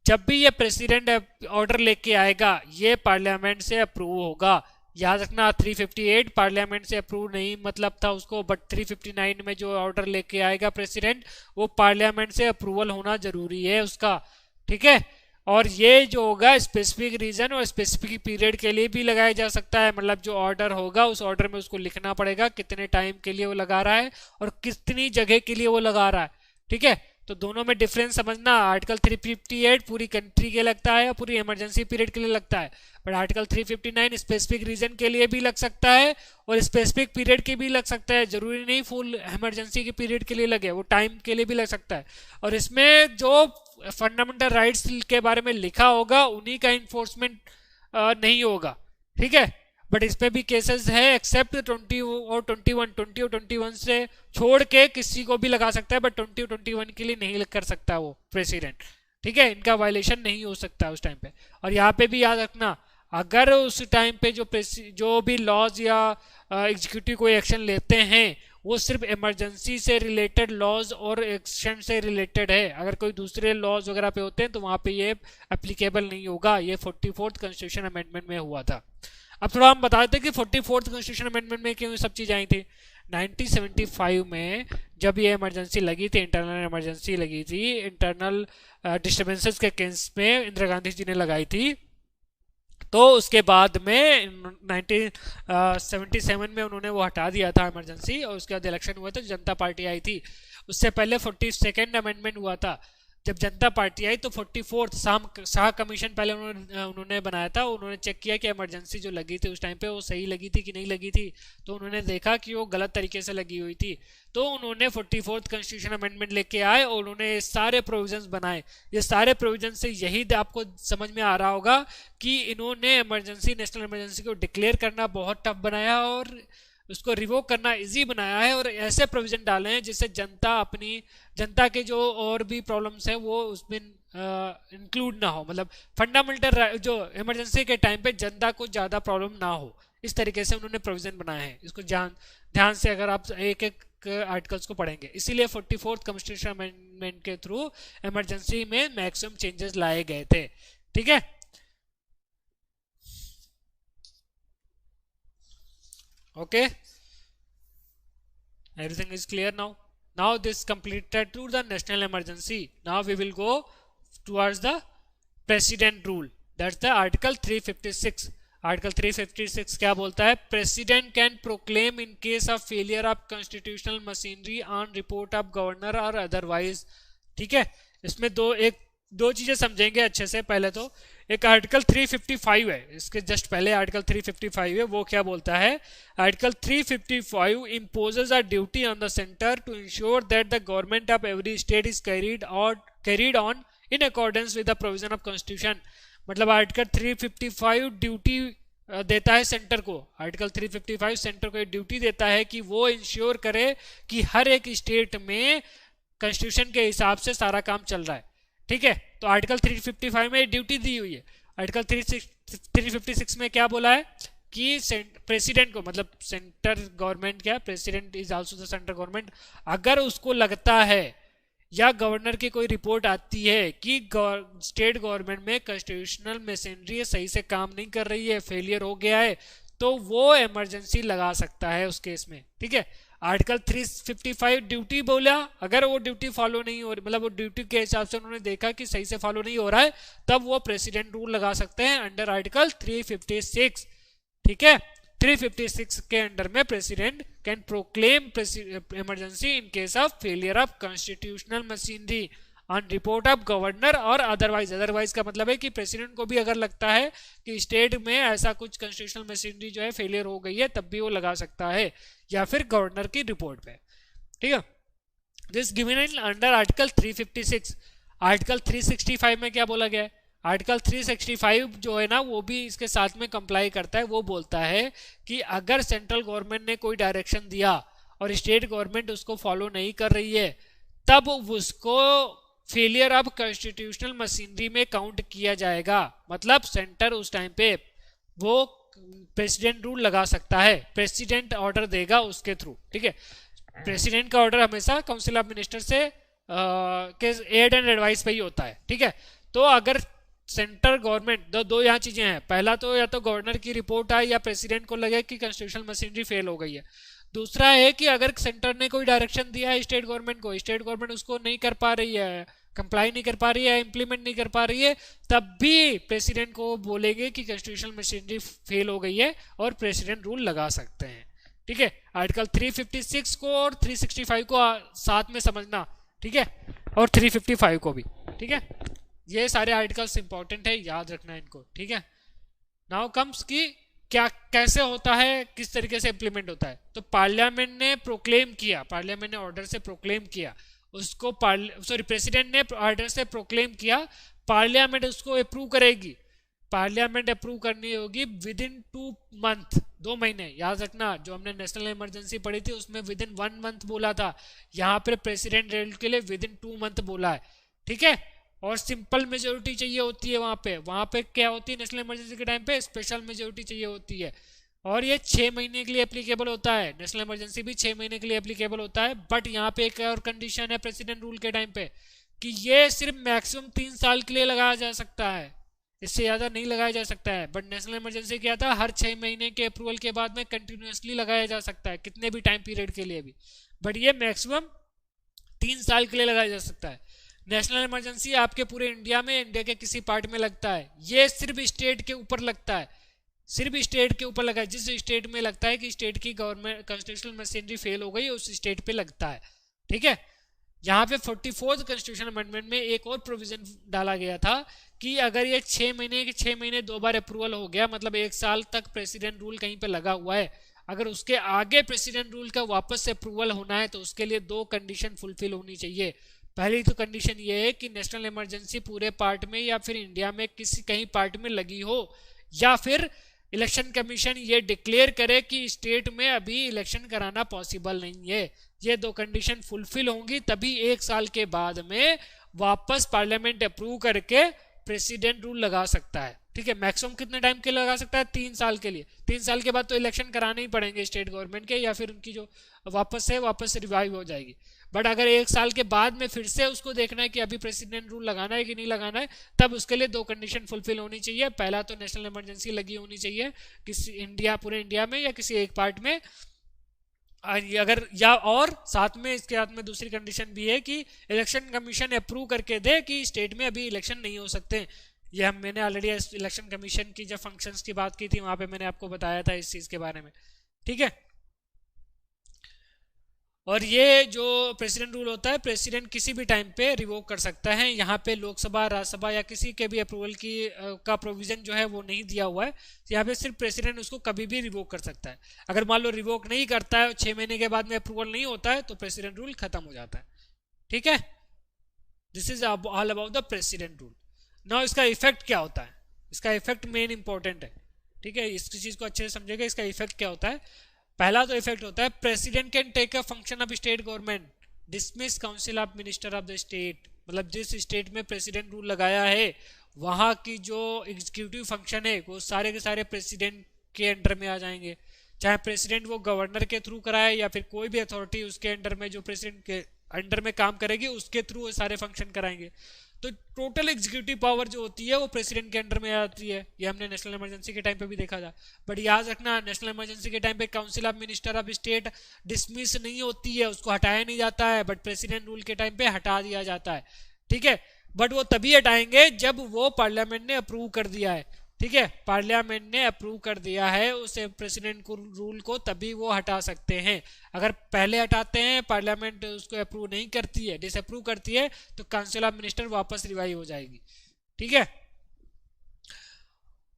जब भी ये प्रेसिडेंट ऑर्डर लेके आएगा ये पार्लियामेंट से अप्रूव होगा। याद रखना 358 पार्लियामेंट से अप्रूव नहीं मतलब था उसको, बट 359 में जो ऑर्डर लेके आएगा प्रेसिडेंट वो पार्लियामेंट से अप्रूवल होना जरूरी है उसका। ठीक है, और ये जो होगा स्पेसिफिक रीजन और स्पेसिफिक पीरियड के लिए भी लगाया जा सकता है। मतलब जो ऑर्डर होगा उस ऑर्डर में उसको लिखना पड़ेगा कितने टाइम के लिए वो लगा रहा है और कितनी जगह के लिए वो लगा रहा है। ठीक है, तो दोनों में डिफरेंस समझना। आर्टिकल 358 पूरी कंट्री के लगता है, पूरी इमरजेंसी पीरियड के लिए लगता है, बट आर्टिकल 359 स्पेसिफिक रीजन के लिए भी लग सकता है और स्पेसिफिक पीरियड के भी लग सकता है। जरूरी नहीं फुल इमरजेंसी के पीरियड के लिए लगे, वो टाइम के लिए भी लग सकता है। और इसमें जो फंडामेंटल राइट्स के बारे में लिखा होगा उन्हीं का इन्फोर्समेंट नहीं होगा। ठीक है, बट इसमें भी केसेस है एक्सेप्ट 20 और 21 से छोड़ के किसी को भी लगा सकता है, बट 20 और 21 के लिए नहीं कर सकता वो प्रेसिडेंट। ठीक है, इनका वायलेशन नहीं हो सकता उस टाइम पे। और यहाँ पे भी याद रखना अगर उस टाइम पे जो भी लॉज या एग्जीक्यूटिव कोई एक्शन लेते हैं वो सिर्फ इमरजेंसी से रिलेटेड लॉज और एक्शन से रिलेटेड है। अगर कोई दूसरे लॉज वगैरह पे होते हैं तो वहाँ पे ये एप्लीकेबल नहीं होगा। ये 44th कॉन्स्टिट्यूशन अमेंडमेंट में हुआ था। अब थोड़ा हम बता देते हैं कि 44th कॉन्स्टिट्यूशन अमेंडमेंट में क्यों सब चीज़ आई थी। 1975 में जब ये इमरजेंसी लगी थी, इंटरनल इमरजेंसी लगी थी, इंटरनल डिस्टर्बेंसेस के केस में इंदिरा गांधी जी ने लगाई थी। तो उसके बाद में 1977 में उन्होंने वो हटा दिया था इमरजेंसी, और उसके बाद इलेक्शन हुआ था, जनता पार्टी आई थी। उससे पहले 42nd अमेंडमेंट हुआ था जब जनता पार्टी आई। तो 44th शाह कमीशन पहले उन्होंने बनाया था। उन्होंने चेक किया कि इमरजेंसी जो लगी थी उस टाइम पे वो सही लगी थी कि नहीं लगी थी। तो उन्होंने देखा कि वो गलत तरीके से लगी हुई थी। तो उन्होंने 44th कॉन्स्टिट्यूशन अमेंडमेंट लेके आए और उन्होंने सारे प्रोविजंस बनाए। ये सारे प्रोविजन से यही आपको समझ में आ रहा होगा कि इन्होंने इमरजेंसी, नेशनल इमरजेंसी को डिक्लेयर करना बहुत टफ बनाया और उसको रिवोक करना इजी बनाया है, और ऐसे प्रोविजन डाले हैं जिससे जनता के जो और भी प्रॉब्लम्स है वो उसमें इंक्लूड ना हो। मतलब फंडामेंटल जो इमरजेंसी के टाइम पे जनता को ज़्यादा प्रॉब्लम ना हो, इस तरीके से उन्होंने प्रोविजन बनाए हैं। इसको ध्यान से अगर आप एक एक आर्टिकल्स को पढ़ेंगे, इसीलिए 44th कॉन्स्टिट्यूशन अमेंडमेंट के थ्रू इमरजेंसी में मैक्सिमम चेंजेस लाए गए थे। ठीक है, okay, everything is clear now this completed to the national emergency. Now we will go towards the president rule, that's the article 356. Article 356 क्या बोलता है? President can proclaim in case of failure of constitutional machinery on report of governor और otherwise. ठीक है, इसमें दो चीजें समझेंगे अच्छे से। पहले तो एक आर्टिकल 355 है, इसके जस्ट पहले आर्टिकल 355 है। वो क्या बोलता है? Article 355 imposes a duty on the center to ensure that the government of every state is carried on in accordance with the provision of constitution। मतलब आर्टिकल 355 ड्यूटी देता है सेंटर को। आर्टिकल 355 सेंटर को ड्यूटी देता है कि वो ensure करे कि हर एक स्टेट में कॉन्स्टिट्यूशन के हिसाब से सारा काम चल रहा है। ठीक है, तो आर्टिकल 355 में ड्यूटी दी हुई है। आर्टिकल 356 में क्या बोला है कि प्रेसिडेंट को, मतलब सेंटर गवर्नमेंट, क्या president is also the centre government, अगर उसको लगता है या गवर्नर की कोई रिपोर्ट आती है कि स्टेट गवर्नमेंट में कॉन्स्टिट्यूशनल मशीनरी सही से काम नहीं कर रही है, फेलियर हो गया है, तो वो इमरजेंसी लगा सकता है उस केस में। ठीक है, आर्टिकल 355 ड्यूटी बोला, अगर वो ड्यूटी फॉलो नहीं हो रही, मतलब वो ड्यूटी के हिसाब से उन्होंने देखा कि सही से फॉलो नहीं हो रहा है, तब वो प्रेसिडेंट रूल लगा सकते हैं अंडर आर्टिकल 356। ठीक है, 356 के अंडर में president can proclaim emergency in case of failure of constitutional machinery on report of governor और अदरवाइज का मतलब है कि प्रेसिडेंट को भी अगर लगता है कि स्टेट में ऐसा कुछ कॉन्स्टिट्यूशनल मशीनरी जो है फेलियर हो गई है, तब भी वो लगा सकता है, या फिर गवर्नर की रिपोर्ट पे। ठीक है, this given under article 356। Article 365 में क्या बोला गया है? आर्टिकल 365 जो है ना वो भी इसके साथ में कंप्लाई करता है। वो बोलता है कि अगर सेंट्रल गवर्नमेंट ने कोई डायरेक्शन दिया और स्टेट गवर्नमेंट उसको फॉलो नहीं कर रही है, तब उसको फेलियर ऑफ कॉन्स्टिट्यूशनल मशीनरी में काउंट किया जाएगा। मतलब सेंटर उस टाइम पे वो प्रेसिडेंट रूल लगा सकता है, प्रेसिडेंट ऑर्डर देगा उसके थ्रू। ठीक है, प्रेसिडेंट का ऑर्डर हमेशा काउंसिल ऑफ मिनिस्टर से के एड एंड एडवाइस पे ही होता है। ठीक है, तो अगर सेंट्रल गवर्नमेंट दो यहाँ चीजें हैं, पहला तो या तो गवर्नर की रिपोर्ट आए या प्रेसिडेंट को लगे कि कॉन्स्टिट्यूशनल मशीनरी फेल हो गई है। दूसरा है कि अगर सेंटर ने कोई डायरेक्शन दिया है स्टेट गवर्नमेंट को, स्टेट गवर्नमेंट उसको नहीं कर पा रही है, कंप्लाई नहीं कर पा रही है, इंप्लीमेंट नहीं कर पा रही है, तब भी प्रेसिडेंट को बोलेंगे कि कॉन्स्टिट्यूशनल मशीनरी फेल हो गई है और प्रेसिडेंट रूल लगा सकते हैं। ठीक है, आर्टिकल 356 को और 365 को साथ में समझना। ठीक है, और 355 को भी। ठीक है, ये सारे आर्टिकल्स इंपॉर्टेंट है, याद रखना इनको। ठीक है, नाउ कम्स की क्या कैसे होता है, किस तरीके से इंप्लीमेंट होता है। तो पार्लियामेंट ने प्रोक्लेम किया, पार्लियामेंट ने ऑर्डर से प्रोक्लेम किया उसको, प्रेसिडेंट ने ऑर्डर से प्रोक्लेम किया, पार्लियामेंट उसको अप्रूव करेगी। पार्लियामेंट अप्रूव करनी होगी विद इन 2 मंथ, 2 महीने। याद रखना, जो हमने नेशनल इमरजेंसी पढ़ी थी उसमें विद इन 1 मंथ बोला था, यहाँ पर प्रेसिडेंट रूल के लिए विद इन 2 मंथ बोला है। ठीक है, और सिंपल मेजोरिटी चाहिए होती है वहाँ पे क्या होती है नेशनल इमरजेंसी के टाइम पे, स्पेशल मेजोरिटी चाहिए होती है। और ये 6 महीने के लिए एप्लीकेबल होता है, नेशनल इमरजेंसी भी 6 महीने के लिए एप्लीकेबल होता है। बट यहाँ पे एक और कंडीशन है प्रेसिडेंट रूल के टाइम पे कि ये सिर्फ मैक्सिमम 3 साल के लिए लगाया जा सकता है, इससे ज़्यादा नहीं लगाया जा सकता है। बट नेशनल इमरजेंसी क्या था, हर 6 महीने के अप्रूवल के बाद में कंटिन्यूसली लगाया जा सकता है, कितने भी टाइम पीरियड के लिए भी। बट ये मैक्सिमम 3 साल के लिए लगाया जा सकता है। नेशनल इमरजेंसी आपके पूरे इंडिया में, इंडिया के किसी पार्ट में लगता है, ये सिर्फ स्टेट के ऊपर लगता है, सिर्फ स्टेट के ऊपर लगा है। जिस स्टेट में लगता है कि स्टेट की गवर्नमेंट कॉन्स्टिट्यूशनल मशीनरी फेल हो गई, उस स्टेट पे लगता है। ठीक है, यहाँ पे 44th कॉन्स्टिट्यूशन अमेंडमेंट में एक और प्रोविजन डाला गया था कि अगर ये 6 महीने के 6 महीने 2 बार अप्रूवल हो गया, मतलब 1 साल तक प्रेसिडेंट रूल कहीं पे लगा हुआ है, अगर उसके आगे प्रेसिडेंट रूल का वापस से अप्रूवल होना है तो उसके लिए 2 कंडीशन फुलफिल होनी चाहिए। पहली तो कंडीशन ये है कि नेशनल इमरजेंसी पूरे पार्ट में या फिर इंडिया में किसी कहीं पार्ट में लगी हो, या फिर इलेक्शन कमीशन ये डिक्लेयर करे कि स्टेट में अभी इलेक्शन कराना पॉसिबल नहीं है। ये 2 कंडीशन फुलफिल होंगी तभी 1 साल के बाद में वापस पार्लियामेंट अप्रूव करके प्रेसिडेंट रूल लगा सकता है। ठीक है, मैक्सिमम कितने टाइम के लिए लगा सकता है, 3 साल के लिए। 3 साल के बाद तो इलेक्शन कराने ही पड़ेंगे स्टेट गवर्नमेंट के, या फिर उनकी जो वापस से रिवाइव हो जाएगी। बट अगर 1 साल के बाद में फिर से उसको देखना है कि अभी प्रेसिडेंट रूल लगाना है कि नहीं लगाना है, तब उसके लिए 2 कंडीशन फुलफिल होनी चाहिए। पहला तो नेशनल इमरजेंसी लगी होनी चाहिए किसी पूरे इंडिया में या किसी एक पार्ट में, अगर या और साथ में इसके साथ में दूसरी कंडीशन भी है कि इलेक्शन कमीशन अप्रूव करके दे कि स्टेट में अभी इलेक्शन नहीं हो सकते। ये मैंने ऑलरेडी इलेक्शन कमीशन की जब फंक्शंस की बात की थी वहां पे मैंने आपको बताया था इस चीज के बारे में। ठीक है, और ये जो प्रेसिडेंट रूल होता है, प्रेसिडेंट किसी भी टाइम पे रिवोक कर सकता है। यहाँ पे लोकसभा, राज्यसभा या किसी के भी अप्रूवल की का प्रोविजन जो है वो नहीं दिया हुआ है। यहाँ पे सिर्फ प्रेसिडेंट उसको कभी भी रिवोक कर सकता है। अगर मान लो रिवोक नहीं करता है, 6 महीने के बाद में अप्रूवल नहीं होता है, तो प्रेसिडेंट रूल खत्म हो जाता है। ठीक है, this is all about the president rule. Now इसका इफेक्ट क्या होता है, इसका इफेक्ट मेन इंपॉर्टेंट है। ठीक है, इस चीज को अच्छे से समझेगा। इसका इफेक्ट क्या होता है, पहला तो इफेक्ट होता है president can take a function of state government, dismiss council of minister of the state. मतलब जिस स्टेट में प्रेसिडेंट रूल लगाया है वहां की जो एग्जीक्यूटिव फंक्शन है वो सारे के सारे प्रेसिडेंट के अंडर में आ जाएंगे। चाहे प्रेसिडेंट वो गवर्नर के थ्रू कराए या फिर कोई भी अथॉरिटी उसके अंडर में जो प्रेसिडेंट के अंडर में काम करेगी उसके थ्रू वो सारे फंक्शन कराएंगे। तो टोटल एग्जीक्यूटिव पावर जो होती है वो प्रेसिडेंट के अंडर में आती है। ये हमने नेशनल इमरजेंसी के टाइम पे भी देखा था। बट याद रखना, नेशनल इमरजेंसी के टाइम पे council of minister of state dismiss नहीं होती है, उसको हटाया नहीं जाता है। बट प्रेसिडेंट रूल के टाइम पे हटा दिया जाता है। ठीक है, बट वो तभी हटाएंगे जब वो पार्लियामेंट ने अप्रूव कर दिया है। ठीक है, पार्लियामेंट ने अप्रूव कर दिया है उसे प्रेसिडेंट को रूल को, तभी वो हटा सकते हैं। अगर पहले हटाते हैं, पार्लियामेंट उसको अप्रूव नहीं करती है, डिसअप्रूव करती है, तो काउंसिल ऑफ मिनिस्टर वापस रिवाइव हो जाएगी। ठीक है,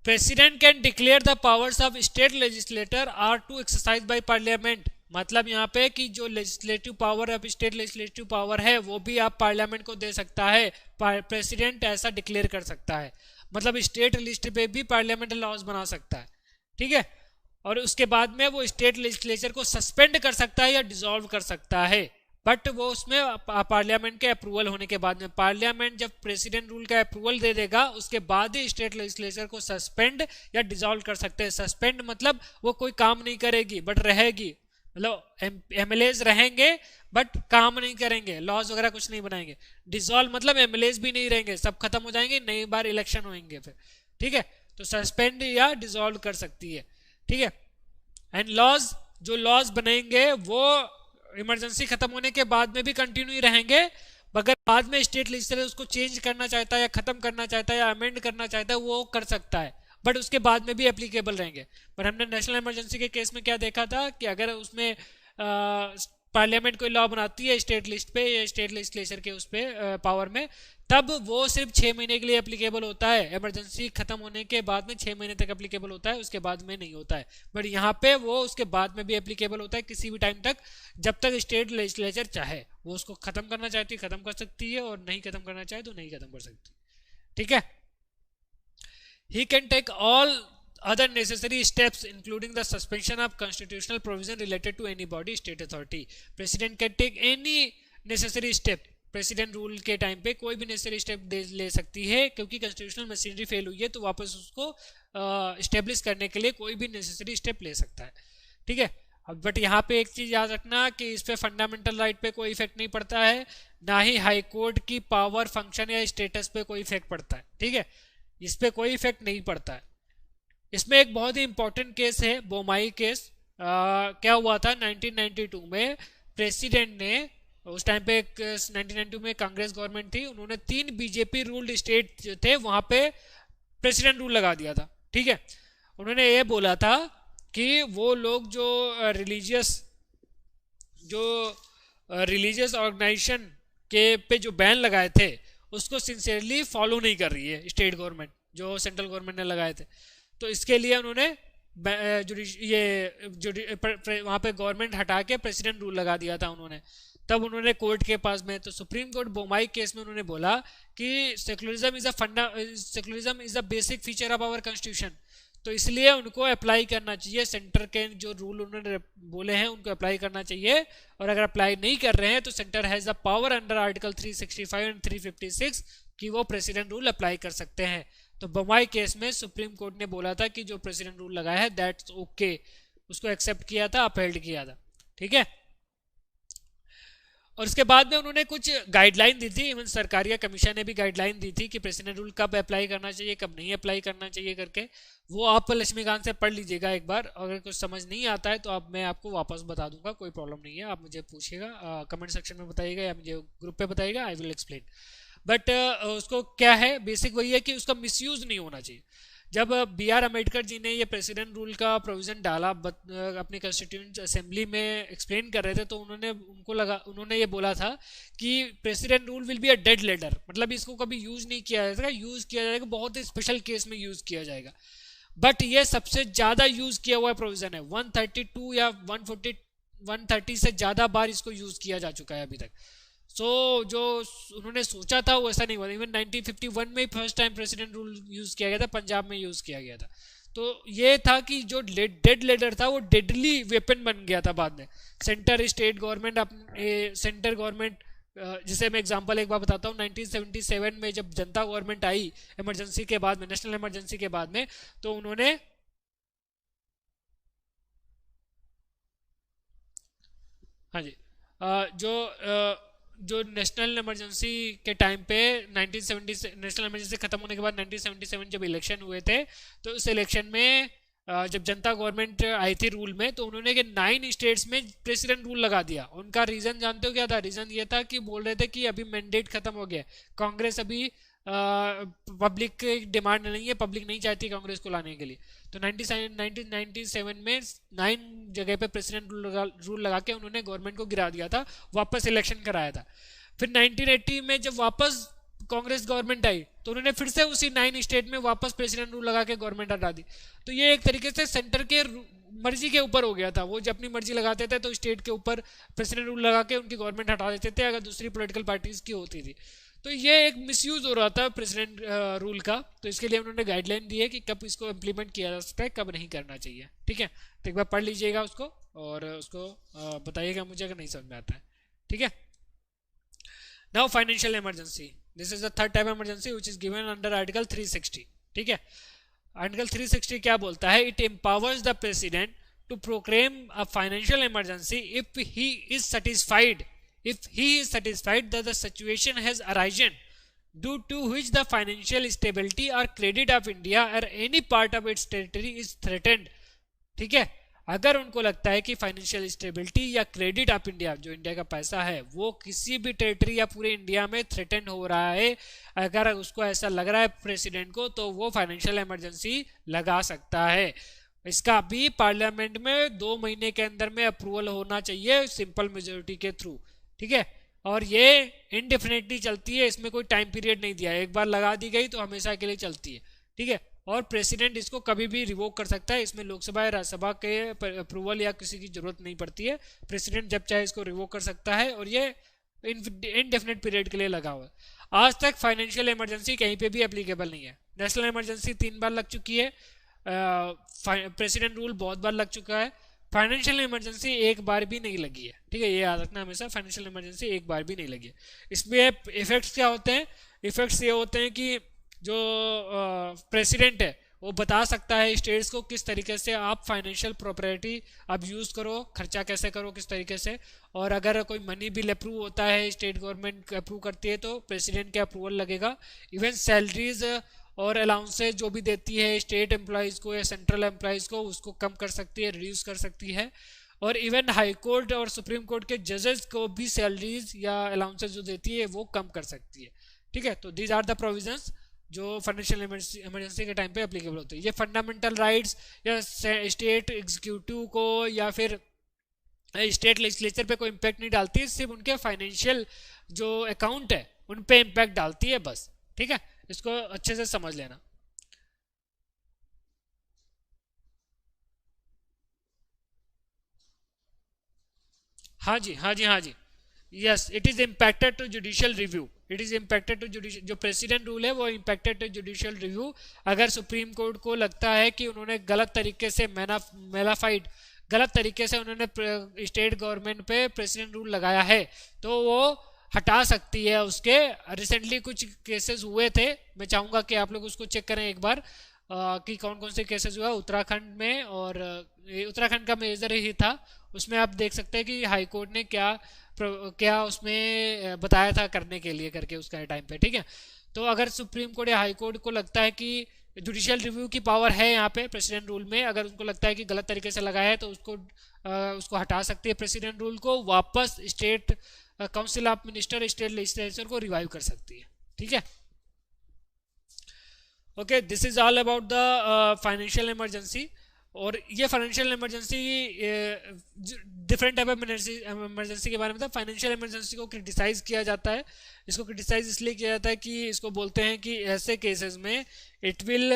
president can declare the powers of state legislator are to exercise by parliament. मतलब यहाँ पे कि जो लेजिस्लेटिव पावर अब स्टेट लेजिस्लेटिव पावर है वो भी आप पार्लियामेंट को दे सकता है, प्रेसिडेंट ऐसा डिक्लेयर कर सकता है। मतलब स्टेट लिस्ट पे भी पार्लियामेंट लॉज बना सकता है, ठीक है। और उसके बाद में वो स्टेट लेजिस्लेचर को सस्पेंड कर सकता है या डिसॉल्व कर सकता है, बट वो उसमें पार्लियामेंट के अप्रूवल होने के बाद में, पार्लियामेंट जब प्रेसिडेंट रूल का अप्रूवल दे देगा उसके बाद ही स्टेट लेजिस्लेचर को सस्पेंड या डिसॉल्व कर सकते हैं। सस्पेंड मतलब वो कोई काम नहीं करेगी बट रहेगी, मतलब एमएलएज रहेंगे बट काम नहीं करेंगे, लॉज वगैरह कुछ नहीं बनाएंगे। डिसॉल्व मतलब एमएलएज भी नहीं रहेंगे, सब खत्म हो जाएंगे, नई बार इलेक्शन होंगे फिर, ठीक है। तो सस्पेंड या डिसॉल्व कर सकती है, ठीक है। एंड लॉज, जो लॉज बनेंगे वो इमरजेंसी खत्म होने के बाद में भी कंटिन्यू रहेंगे, मगर बाद में स्टेट लेजिस्लेचर उसको चेंज करना चाहता है या खत्म करना चाहता है या अमेंड करना चाहता है वो कर सकता है, बट उसके बाद में भी एप्लीकेबल रहेंगे। पर हमने नेशनल इमरजेंसी के केस में क्या देखा था कि अगर उसमें पार्लियामेंट कोई लॉ बनाती है स्टेट लिस्ट पे या स्टेट लेजिस्लेचर के उस पे पावर में, तब वो सिर्फ 6 महीने के लिए एप्लीकेबल होता है, इमरजेंसी खत्म होने के बाद में 6 महीने तक एप्लीकेबल होता है, उसके बाद में नहीं होता है। बट यहाँ पे वो उसके बाद में भी एप्लीकेबल होता है किसी भी टाइम तक, जब तक स्टेट लेजिस्लेचर चाहे, वो उसको खत्म करना चाहती है खत्म कर सकती है, और नहीं खत्म करना चाहे तो नहीं खत्म कर सकती, ठीक है। He can take all other necessary steps including the suspension of constitutional provision related to any body state authority. President can take any necessary step, president rule के टाइम पे कोई भी नेसेसरी स्टेप ले सकती है, क्योंकि कॉन्स्टिट्यूशनल मशीनरी फेल हुई है तो वापस उसको इस्टेब्लिश करने के लिए कोई भी नेसेसरी स्टेप ले सकता है, ठीक है। बट यहाँ पे एक चीज याद रखना कि इस पे फंडामेंटल राइट पे कोई इफेक्ट नहीं पड़ता है, ना ही हाई कोर्ट की पावर, फंक्शन या स्टेटस पे कोई इफेक्ट पड़ता है, ठीक है। इस पे कोई इफेक्ट नहीं पड़ता है। इसमें एक बहुत ही इंपॉर्टेंट केस है बोमाई केस। क्या हुआ था 1992 में, प्रेसिडेंट ने उस टाइम पे 1992 में कांग्रेस गवर्नमेंट थी, उन्होंने 3 बीजेपी रूल्ड स्टेट जो थे वहां पे प्रेसिडेंट रूल लगा दिया था, ठीक है। उन्होंने ये बोला था कि वो लोग जो रिलीजियस ऑर्गेनाइजेशन के पे जो बैन लगाए थे उसको सिंसियरली फॉलो नहीं कर रही है स्टेट गवर्नमेंट, जो सेंट्रल गवर्नमेंट ने लगाए थे। तो इसके लिए उन्होंने वहाँ पे गवर्नमेंट हटा के प्रेसिडेंट रूल लगा दिया था उन्होंने। तब उन्होंने कोर्ट के पास में, तो सुप्रीम कोर्ट बोमाई केस में उन्होंने बोला कि secularism is a basic feature of our constitution, तो इसलिए उनको अप्लाई करना चाहिए, सेंटर के जो रूल उन्होंने बोले हैं उनको अप्लाई करना चाहिए। और अगर अप्लाई नहीं कर रहे हैं तो centre has the power under article 365 and 356 कि वो प्रेसिडेंट रूल अप्लाई कर सकते हैं। तो बम्बई केस में सुप्रीम कोर्ट ने बोला था कि जो प्रेसिडेंट रूल लगाया है दैट्स ओके, उसको एक्सेप्ट किया था, अपहेल्ड किया था, ठीक है। और उसके बाद में उन्होंने कुछ गाइडलाइन दी थी, इवन सरकारिया कमीशन ने भी गाइडलाइन दी थी कि प्रेसिडेंट रूल कब अप्लाई करना चाहिए कब नहीं अप्लाई करना चाहिए करके। वो आप लक्ष्मीकांत से पढ़ लीजिएगा एक बार, अगर कुछ समझ नहीं आता है तो अब मैं आपको वापस बता दूंगा, कोई प्रॉब्लम नहीं है। आप मुझे पूछिएगा, कमेंट सेक्शन में बताइएगा या मुझे ग्रुप पे बताइएगा, आई विल एक्सप्लेन। बट उसको क्या है, बेसिक वही है कि उसका मिसयूज नहीं होना चाहिए। जब बी आर अम्बेडकर जी ने ये प्रेसिडेंट रूल का प्रोविजन डाला अपनी कॉन्स्टिट्यूंट असेंबली में एक्सप्लेन कर रहे थे, तो उन्होंने ये बोला था कि president rule will be a dead letter, मतलब इसको कभी यूज नहीं किया जाएगा, यूज किया जाएगा बहुत ही स्पेशल केस में यूज किया जाएगा। बट ये सबसे ज्यादा यूज किया हुआ प्रोविजन है, 132 या 130 से ज्यादा बार इसको यूज किया जा चुका है अभी तक। जो उन्होंने सोचा था वो ऐसा नहीं हुआ। इवन 1951 में first time president rule use किया गया था, पंजाब में यूज किया गया था। तो ये था कि जो डेड लेटर था वो डेडली वेपन बन गया था बाद में। Centre state government, centre government, जिसे मैं एग्जांपल एक बार बताता हूँ, 1977 में जब जनता गवर्नमेंट आई इमरजेंसी के बाद में, नेशनल इमरजेंसी के बाद में, तो उन्होंने हाँ जी जो नेशनल इमरजेंसी के टाइम पे 1970 नेशनल इमरजेंसी खत्म होने के बाद 1977 जब इलेक्शन हुए थे, तो उस इलेक्शन में जब जनता गवर्नमेंट आई थी रूल में, तो उन्होंने के 9 स्टेट्स में प्रेसिडेंट रूल लगा दिया। उनका रीजन जानते हो क्या था? रीजन ये था कि बोल रहे थे कि अभी मैंडेट खत्म हो गया, कांग्रेस अभी पब्लिक की डिमांड नहीं है, पब्लिक नहीं चाहती कांग्रेस को लाने के लिए। तो 1997 में 9 जगह पे प्रेसिडेंट रूल लगा के उन्होंने गवर्नमेंट को गिरा दिया था, वापस इलेक्शन कराया था। फिर 1980 में जब वापस कांग्रेस गवर्नमेंट आई तो उन्होंने फिर से उसी 9 स्टेट में वापस प्रेसिडेंट रूल लगा के गवर्नमेंट हटा दी। तो ये एक तरीके से सेंटर के मर्जी के ऊपर हो गया था, वो जब अपनी मर्जी लगाते थे तो स्टेट के ऊपर प्रेसिडेंट रूल लगा के उनकी गवर्नमेंट हटा देते थे अगर दूसरी पॉलिटिकल पार्टीज की होती थी। तो ये एक मिसयूज हो रहा था प्रेसिडेंट रूल का, तो इसके लिए उन्होंने गाइडलाइन दी है कि कब इसको इम्प्लीमेंट किया जा सकता है, कब नहीं करना चाहिए। ठीक है, तो एक बार पढ़ लीजिएगा उसको और उसको बताइएगा मुझे अगर नहीं समझ में आता है। ठीक है, now financial emergency, this is the third type emergency which is given under article 360। ठीक है, आर्टिकल 360 क्या बोलता है? It empowers the president to proclaim a financial emergency if he is satisfied that the situation has arisen due to which the financial stability or credit of India or any part of its territory is threatened। ठीक है, अगर उनको लगता है कि financial stability या credit of India, जो India का पैसा है, वो किसी भी टेरिटरी या पूरे इंडिया में थ्रेटन हो रहा है, अगर उसको ऐसा लग रहा है प्रेसिडेंट को, तो वो फाइनेंशियल इमरजेंसी लगा सकता है। इसका भी पार्लियामेंट में 2 महीने के अंदर में अप्रूवल होना चाहिए सिंपल मेजोरिटी के थ्रू। ठीक है, और ये इनडेफिनेटली चलती है, इसमें कोई टाइम पीरियड नहीं दिया है, एक बार लगा दी गई तो हमेशा के लिए चलती है। ठीक है, और प्रेसिडेंट इसको कभी भी रिवोक कर सकता है, इसमें लोकसभा या राज्यसभा के अप्रूवल या किसी की जरूरत नहीं पड़ती है, प्रेसिडेंट जब चाहे इसको रिवोक कर सकता है, और ये इनडेफिनेट पीरियड के लिए लगा हुआ है। आज तक फाइनेंशियल इमरजेंसी कहीं पे भी एप्लीकेबल नहीं है। नेशनल इमरजेंसी 3 बार लग चुकी है, प्रेसिडेंट रूल बहुत बार लग चुका है, फाइनेंशियल इमरजेंसी एक बार भी नहीं लगी है। ठीक है, ये याद रखना हमेशा, फाइनेंशियल इमरजेंसी एक बार भी नहीं लगी है। इसमें इफेक्ट्स क्या होते हैं? इफेक्ट्स ये होते हैं कि जो प्रेसिडेंट है वो बता सकता है स्टेट्स को किस तरीके से आप फाइनेंशियल प्रॉपर्टी आप यूज़ करो, खर्चा कैसे करो, किस तरीके से, और अगर कोई मनी बिल अप्रूव होता है, स्टेट गवर्नमेंट अप्रूव करती है, तो प्रेसिडेंट के अप्रूवल लगेगा। इवन सैलरीज और अलाउंसेज जो भी देती है स्टेट एम्प्लॉयज़ को या सेंट्रल एम्प्लॉयज़ को, उसको कम कर सकती है, रिड्यूस कर सकती है। और इवन हाई कोर्ट और सुप्रीम कोर्ट के जजेस को भी सैलरीज या अलाउंसेज जो देती है वो कम कर सकती है। ठीक है, तो दीज आर द प्रोविजंस जो फाइनेंशियल इमरजेंसी के टाइम पे एप्लीकेबल होते हैं। ये फंडामेंटल राइट्स या स्टेट एग्जीक्यूटिव को या फिर स्टेट लेजिस्लेचर पे कोई इम्पैक्ट नहीं डालती है, सिर्फ उनके फाइनेंशियल जो अकाउंट है उन पे इम्पैक्ट डालती है बस। ठीक है, इसको अच्छे से समझ लेना। हाँ जी, हाँ जी, हाँ जी, yes, it is impacted to judicial review, it is impacted to judicial, जो प्रेसिडेंट रूल है वो इम्पैक्टेड टू जुडिशियल रिव्यू। अगर सुप्रीम कोर्ट को लगता है कि उन्होंने गलत तरीके से मेलाफाइड, गलत तरीके से उन्होंने स्टेट गवर्नमेंट पे प्रेसिडेंट रूल लगाया है, तो वो हटा सकती है उसके। रिसेंटली कुछ केसेस हुए थे, मैं चाहूँगा कि आप लोग उसको चेक करें एक बार कि कौन कौन से केसेस हुआ उत्तराखंड में, और उत्तराखंड का मेजर ही था, उसमें आप देख सकते हैं कि हाई कोर्ट ने क्या क्या उसमें बताया था करने के लिए करके उसका टाइम पे। ठीक है, तो अगर सुप्रीम कोर्ट या हाई कोर्ट को लगता है कि जुडिशियल रिव्यू की पावर है यहाँ पे प्रेसिडेंट रूल में, अगर उनको लगता है कि गलत तरीके से लगाया है, तो उसको हटा सकती है प्रेसिडेंट रूल को, वापस state council of minister, state legislature को रिवाइव कर सकती है। ठीक है, okay, this is all about the financial emergency. और ये financial emergency different type of emergency के बारे में था। फाइनेंशियल इमरजेंसी को क्रिटिसाइज किया जाता है, इसको क्रिटिसाइज इसलिए किया जाता है कि इसको बोलते हैं कि ऐसे केसेस में it will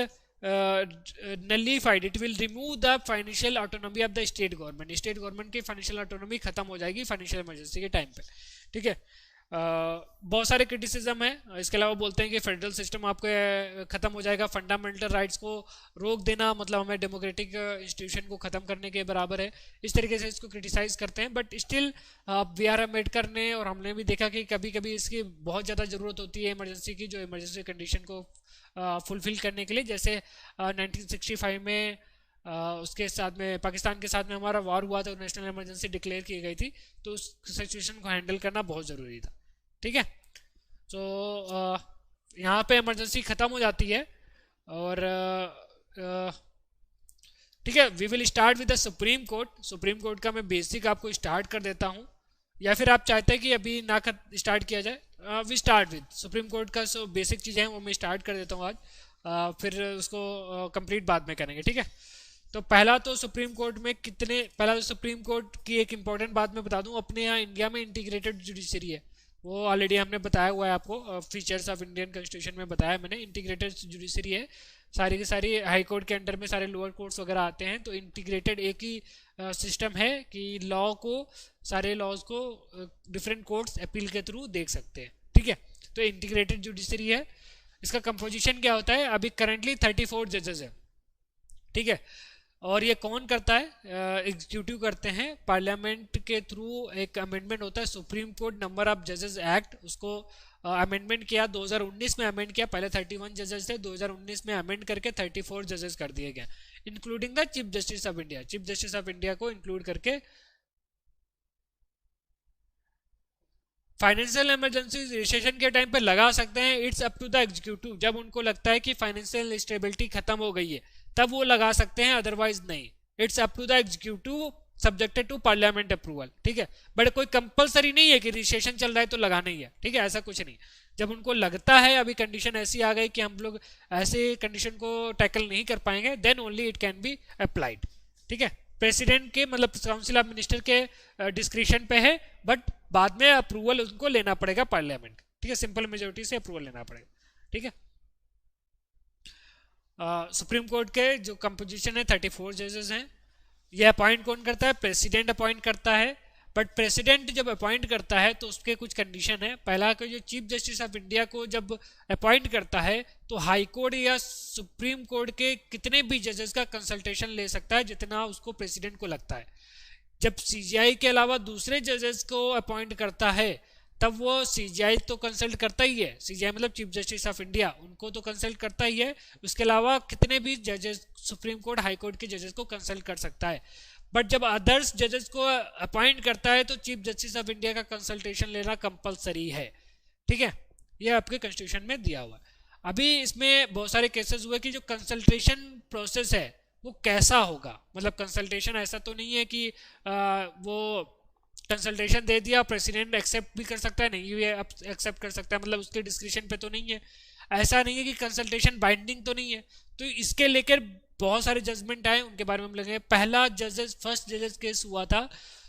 nullified, it will remove the financial autonomy of the state government, state government की फाइनेंशियल ऑटोनॉमी खत्म हो जाएगी फाइनेंशियल इमरजेंसी के टाइम पे। ठीक है, बहुत सारे क्रिटिसिज्म है। इसके अलावा बोलते हैं कि फेडरल सिस्टम आपके ख़त्म हो जाएगा, फंडामेंटल राइट्स को रोक देना मतलब हमें डेमोक्रेटिक इंस्टीट्यूशन को ख़त्म करने के बराबर है, इस तरीके से इसको क्रिटिसाइज करते हैं। But still B R Ambedkar ने और हमने भी देखा कि कभी कभी इसकी बहुत ज़्यादा ज़रूरत होती है इमरजेंसी की, जो इमरजेंसी कंडीशन को फुलफिल करने के लिए। जैसे 1965 में उसके साथ में पाकिस्तान के साथ में हमारा वॉर हुआ था, नेशनल इमरजेंसी डिक्लेयर की गई थी, तो उस सिचुएशन को हैंडल करना बहुत ज़रूरी था। ठीक है, तो यहाँ पे इमरजेंसी ख़त्म हो जाती है। और ठीक है, we will start with the Supreme Court. Supreme Court का मैं बेसिक आपको स्टार्ट कर देता हूँ, या फिर आप चाहते हैं कि अभी ना स्टार्ट किया जाए? We start with Supreme Court का। सो बेसिक चीज़ें हैं वो मैं स्टार्ट कर देता हूँ आज, फिर उसको कंप्लीट बाद में करेंगे। ठीक है, तो पहला तो सुप्रीम कोर्ट में पहला तो सुप्रीम कोर्ट की एक इंपॉर्टेंट बात मैं बता दूं, अपने यहाँ इंडिया में इंटीग्रेटेड जुडिशरी है, वो ऑलरेडी हमने बताया हुआ है आपको, फीचर्स ऑफ इंडियन कॉन्स्टिट्यूशन में बताया मैंने। इंटीग्रेटेड जुडिशरी है, सारी की सारी हाई कोर्ट के अंडर में सारे लोअर कोर्ट्स वगैरह आते हैं, तो इंटीग्रेटेड एक ही सिस्टम है कि लॉ को, सारे लॉज को डिफरेंट कोर्ट्स अपील के थ्रू देख सकते हैं। ठीक है, तो इंटीग्रेटेड जुडिशरी है। इसका कंपोजिशन क्या होता है, अभी करंटली 34 जजेस है, ठीक है। और ये कौन करता है, एग्जीक्यूटिव करते हैं, पार्लियामेंट के थ्रू एक अमेंडमेंट होता है सुप्रीम कोर्ट नंबर ऑफ जजेस एक्ट, उसको अमेंडमेंट किया 2019 में अमेंड किया, पहले 31 जजेस थे, 2019 में अमेंड करके 34 जजेस कर दिए गए, including the chief justice of India, chief justice of India को इंक्लूड करके। फाइनेंशियल इमरजेंसी रिसेशन के टाइम पे लगा सकते हैं, it's up to the executive, जब उनको लगता है कि फाइनेंशियल स्टेबिलिटी खत्म हो गई है तब वो लगा सकते हैं, अदरवाइज नहीं। It's up to the executive subjected to parliament approval, ठीक है। बट कोई कंपलसरी नहीं है कि रिसेशन चल रहा है तो लगाना ही है, ठीक है, ऐसा कुछ नहीं। जब उनको लगता है अभी कंडीशन ऐसी आ गई कि हम लोग ऐसे कंडीशन को टैकल नहीं कर पाएंगे, then only it can be applied, ठीक है। प्रेसिडेंट के मतलब काउंसिल ऑफ मिनिस्टर के डिस्क्रिप्शन पे है, बट बाद में अप्रूवल उनको लेना पड़ेगा पार्लियामेंट, ठीक है, सिंपल मेजोरिटी से अप्रूवल लेना पड़ेगा, ठीक है। सुप्रीम कोर्ट के जो कंपोजिशन है 34 जजेस हैं। ये अपॉइंट कौन करता है, प्रेसिडेंट अपॉइंट करता है, बट प्रेसिडेंट जब अपॉइंट करता है तो उसके कुछ कंडीशन है। पहला कि जो चीफ जस्टिस ऑफ इंडिया को जब अपॉइंट करता है तो हाई कोर्ट या सुप्रीम कोर्ट के कितने भी जजेस का कंसल्टेशन ले सकता है जितना उसको प्रेसिडेंट को लगता है। जब सीजीआई के अलावा दूसरे जजेस को अपॉइंट करता है तब वो सीजीआई तो कंसल्ट करता ही है, सीजीआई मतलब चीफ जस्टिस ऑफ इंडिया, उनको तो कंसल्ट करता ही है, उसके अलावा कितने भी जजेस सुप्रीम कोर्ट हाई कोर्ट के जजेस को कंसल्ट कर सकता है। बट जब अदर्स जजेस को अपॉइंट करता है तो चीफ जस्टिस ऑफ इंडिया का कंसल्टेशन लेना कंपलसरी है, ठीक है, ये आपके कॉन्स्टिट्यूशन में दिया हुआ है। अभी इसमें बहुत सारे केसेस हुए कि जो कंसल्टेशन प्रोसेस है वो कैसा होगा, मतलब कंसल्टेशन ऐसा तो नहीं है कि वो कंसल्टेशन दे दिया, प्रेसिडेंट एक्सेप्ट भी कर सकता है, नहीं ये एक्सेप्ट कर सकता है, मतलब उसके डिस्क्रिप्शन पे तो नहीं है। ऐसा नहीं है कि कंसल्टेशन बाइंडिंग तो नहीं है। तो इसके लेकर बहुत सारे जजमेंट आए, उनके बारे में हम लगे। पहला फर्स्ट जजेस केस हुआ था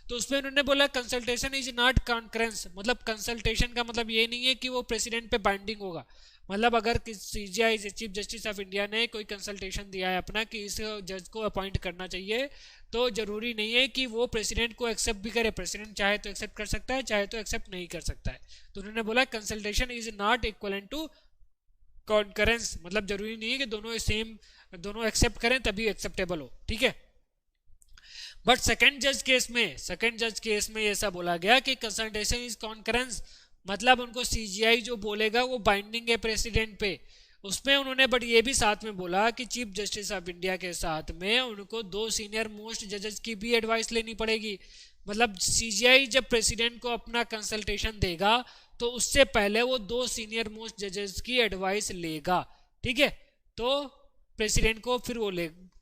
तो उसमें उन्होंने बोला कंसल्टेशन इज नॉट कॉन्करेंस, मतलब कंसल्टेशन का मतलब ये नहीं है कि वो प्रेसिडेंट पे बाइंडिंग होगा। मतलब अगर CGI chief justice of India ने कोई कंसल्टेशन दिया है अपना कि इस जज को अपॉइंट करना चाहिए, तो जरूरी नहीं है कि वो प्रेसिडेंट को एक्सेप्ट भी करे, प्रेसिडेंट चाहे तो एक्सेप्ट कर सकता है, चाहे तो एक्सेप्ट नहीं कर सकता है। तो उन्होंने बोला consultation is not equivalent to concurrence, मतलब जरूरी नहीं है कि दोनों सेम दोनों एक्सेप्ट करें तभी एक्सेप्टेबल हो, ठीक है। बट सेकंड जज केस में ऐसा बोला गया कि कंसल्टेशन इज कॉन्करेंस, मतलब उनको सीजीआई जो बोलेगा वो बाइंडिंग है प्रेसिडेंट पे। उसमें उन्होंने बट ये भी साथ में बोला कि चीफ जस्टिस ऑफ इंडिया के साथ में उनको 2 सीनियर मोस्ट जजेस की भी एडवाइस लेनी पड़ेगी। मतलब सीजीआई जब प्रेसिडेंट को अपना कंसल्टेशन देगा तो उससे पहले वो 2 सीनियर मोस्ट जजेस की एडवाइस लेगा, ठीक है। तो प्रेसिडेंट को फिर वो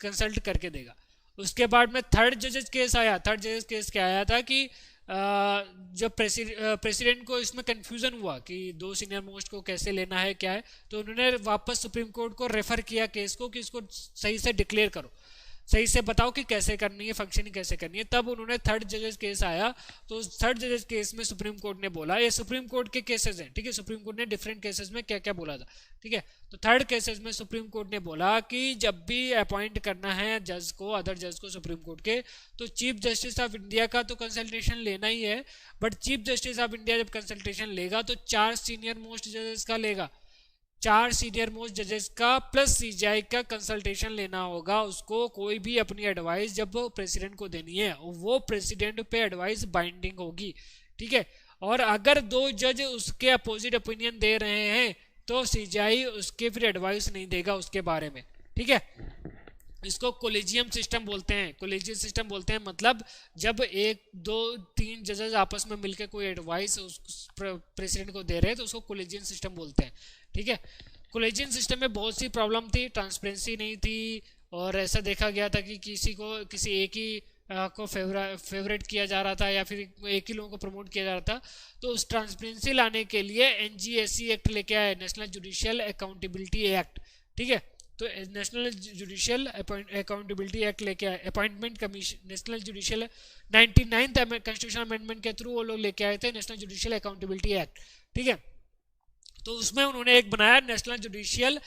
कंसल्ट करके देगा। उसके बाद में थर्ड जजेस केस आया। थर्ड जजेस केस क्या आया था कि जब प्रेसिडेंट को इसमें कंफ्यूजन हुआ कि 2 सीनियर मोस्ट को कैसे लेना है क्या है, तो उन्होंने वापस सुप्रीम कोर्ट को रेफर किया केस को कि इसको सही से डिक्लेयर करो, सही से बताओ कि कैसे करनी है, फंक्शनिंग कैसे करनी है। तब उन्होंने थर्ड जजेस केस आया, तो थर्ड जजेस केस में सुप्रीम कोर्ट ने बोला, ये सुप्रीम कोर्ट के केसेस हैं, ठीक है, सुप्रीम कोर्ट ने डिफरेंट केसेस में क्या क्या बोला था, ठीक है। तो थर्ड केसेस में सुप्रीम कोर्ट ने बोला कि जब भी अपॉइंट करना है जज को, अदर जज को सुप्रीम कोर्ट के, तो चीफ जस्टिस ऑफ इंडिया का तो कंसल्टेशन लेना ही है, but chief justice of India जब कंसल्टेशन लेगा तो 4 सीनियर मोस्ट जजेस का लेगा, 4 सीनियर मोस्ट जजेस का प्लस सीजीआई का कंसल्टेशन लेना होगा उसको। कोई भी अपनी एडवाइस जब प्रेसिडेंट को देनी है वो प्रेसिडेंट पे एडवाइस बाइंडिंग होगी, ठीक है। और अगर 2 जज उसके अपोजिट ओपिनियन दे रहे हैं तो सीजीआई उसके फिर एडवाइस नहीं देगा उसके बारे में, ठीक है। इसको कोलेजियम सिस्टम बोलते हैं, कोलेजियम सिस्टम बोलते हैं, मतलब जब 1 2 3 जजेस आपस में मिलकर कोई एडवाइस प्रेसिडेंट को दे रहे हैं तो उसको कोलेजियम सिस्टम बोलते हैं, ठीक है। कोलेजियम सिस्टम में बहुत सी प्रॉब्लम थी, ट्रांसपेरेंसी नहीं थी, और ऐसा देखा गया था कि किसी एक ही को फेवरेट किया जा रहा था या फिर एक ही लोगों को प्रमोट किया जा रहा था। तो उस ट्रांसपेरेंसी लाने के लिए एनजीएससी एक्ट लेके आए, नेशनल जुडिशियल अकाउंटेबिलिटी एक्ट, ठीक है। तो नेशनल जुडिशियल अकाउंटेबिलिटी एक्ट लेके आए, appointment commission, national judicial 99th constitution amendment के थ्रू वो लोग लेके आए थे नेशनल जुडिशियल अकाउंटेबिलिटी एक्ट, ठीक है। तो उसमें उन्होंने एक बनाया national judicial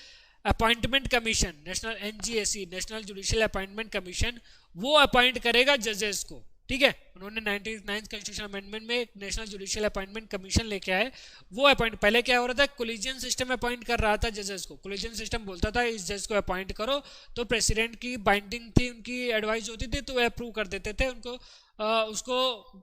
appointment commission, national NGAC, national judicial appointment commission, वो अपॉइंट करेगा जजेस को, ठीक है। उन्होंने 99th कॉन्स्टिट्यूशन अमेंडमेंट में एक नेशनल जुडिशियल अपॉइंटमेंट कमीशन लेके आए। वो अपॉइंट, पहले क्या हो रहा था, कोलिजियन सिस्टम अपॉइंट कर रहा था जजेस को। कोलिजियन सिस्टम बोलता था इस जज को अपॉइंट करो, तो प्रेसिडेंट की बाइंडिंग थी, उनकी एडवाइस होती थी, तो वो अप्रूव कर देते थे, उनको उसको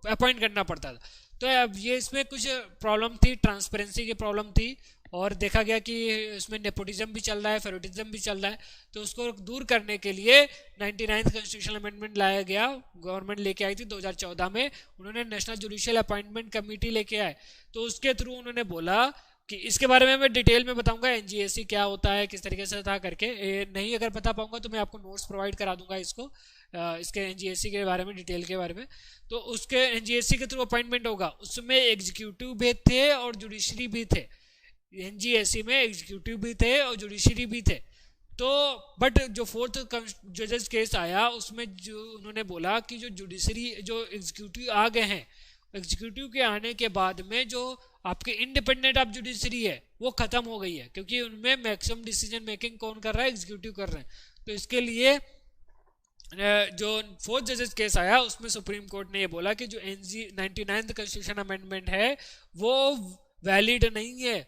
अपॉइंट करना पड़ता था। तो अब ये इसमें कुछ प्रॉब्लम थी, ट्रांसपेरेंसी की प्रॉब्लम थी, और देखा गया कि इसमें नेपोटिज्म भी चल रहा है, फेवरेटिज्म भी चल रहा है। तो उसको दूर करने के लिए 99th कॉन्स्टिट्यूशनल अमेंडमेंट लाया गया, गवर्नमेंट लेके आई थी 2014 में। उन्होंने नेशनल जुडिशियल अपॉइंटमेंट कमेटी लेके आए, तो उसके थ्रू उन्होंने बोला कि इसके बारे में मैं डिटेल में बताऊंगा, एनजीएसी क्या होता है, किस तरीके से था करके। नहीं अगर बता पाऊंगा तो मैं आपको नोट्स प्रोवाइड करा दूंगा इसको, इसके एनजीएसी के बारे में, डिटेल के बारे में। तो उसके एनजीएसी के थ्रू अपॉइंटमेंट होगा, उसमें एग्जीक्यूटिव भी थे और जुडिशरी भी थे। एनजीएसी में एग्जीक्यूटिव भी थे और जुडिशरी भी थे। तो बट जो फोर्थ जजेस केस आया उसमें जो उन्होंने बोला कि जो जुडिशरी, जो एग्जीक्यूटिव आ गए हैं, एग्जीक्यूटिव के आने के बाद में जो आपके इंडिपेंडेंट ऑफ जुडिशरी है वो खत्म हो गई है, क्योंकि उनमें मैक्सिमम डिसीजन मेकिंग कौन कर रहा है, एग्जीक्यूटिव कर रहे हैं। तो इसके लिए जो फोर्थ जजेस केस आया उसमें सुप्रीम कोर्ट ने ये बोला कि जो 99th कॉन्स्टिट्यूशन अमेंडमेंट है वो वैलिड नहीं है,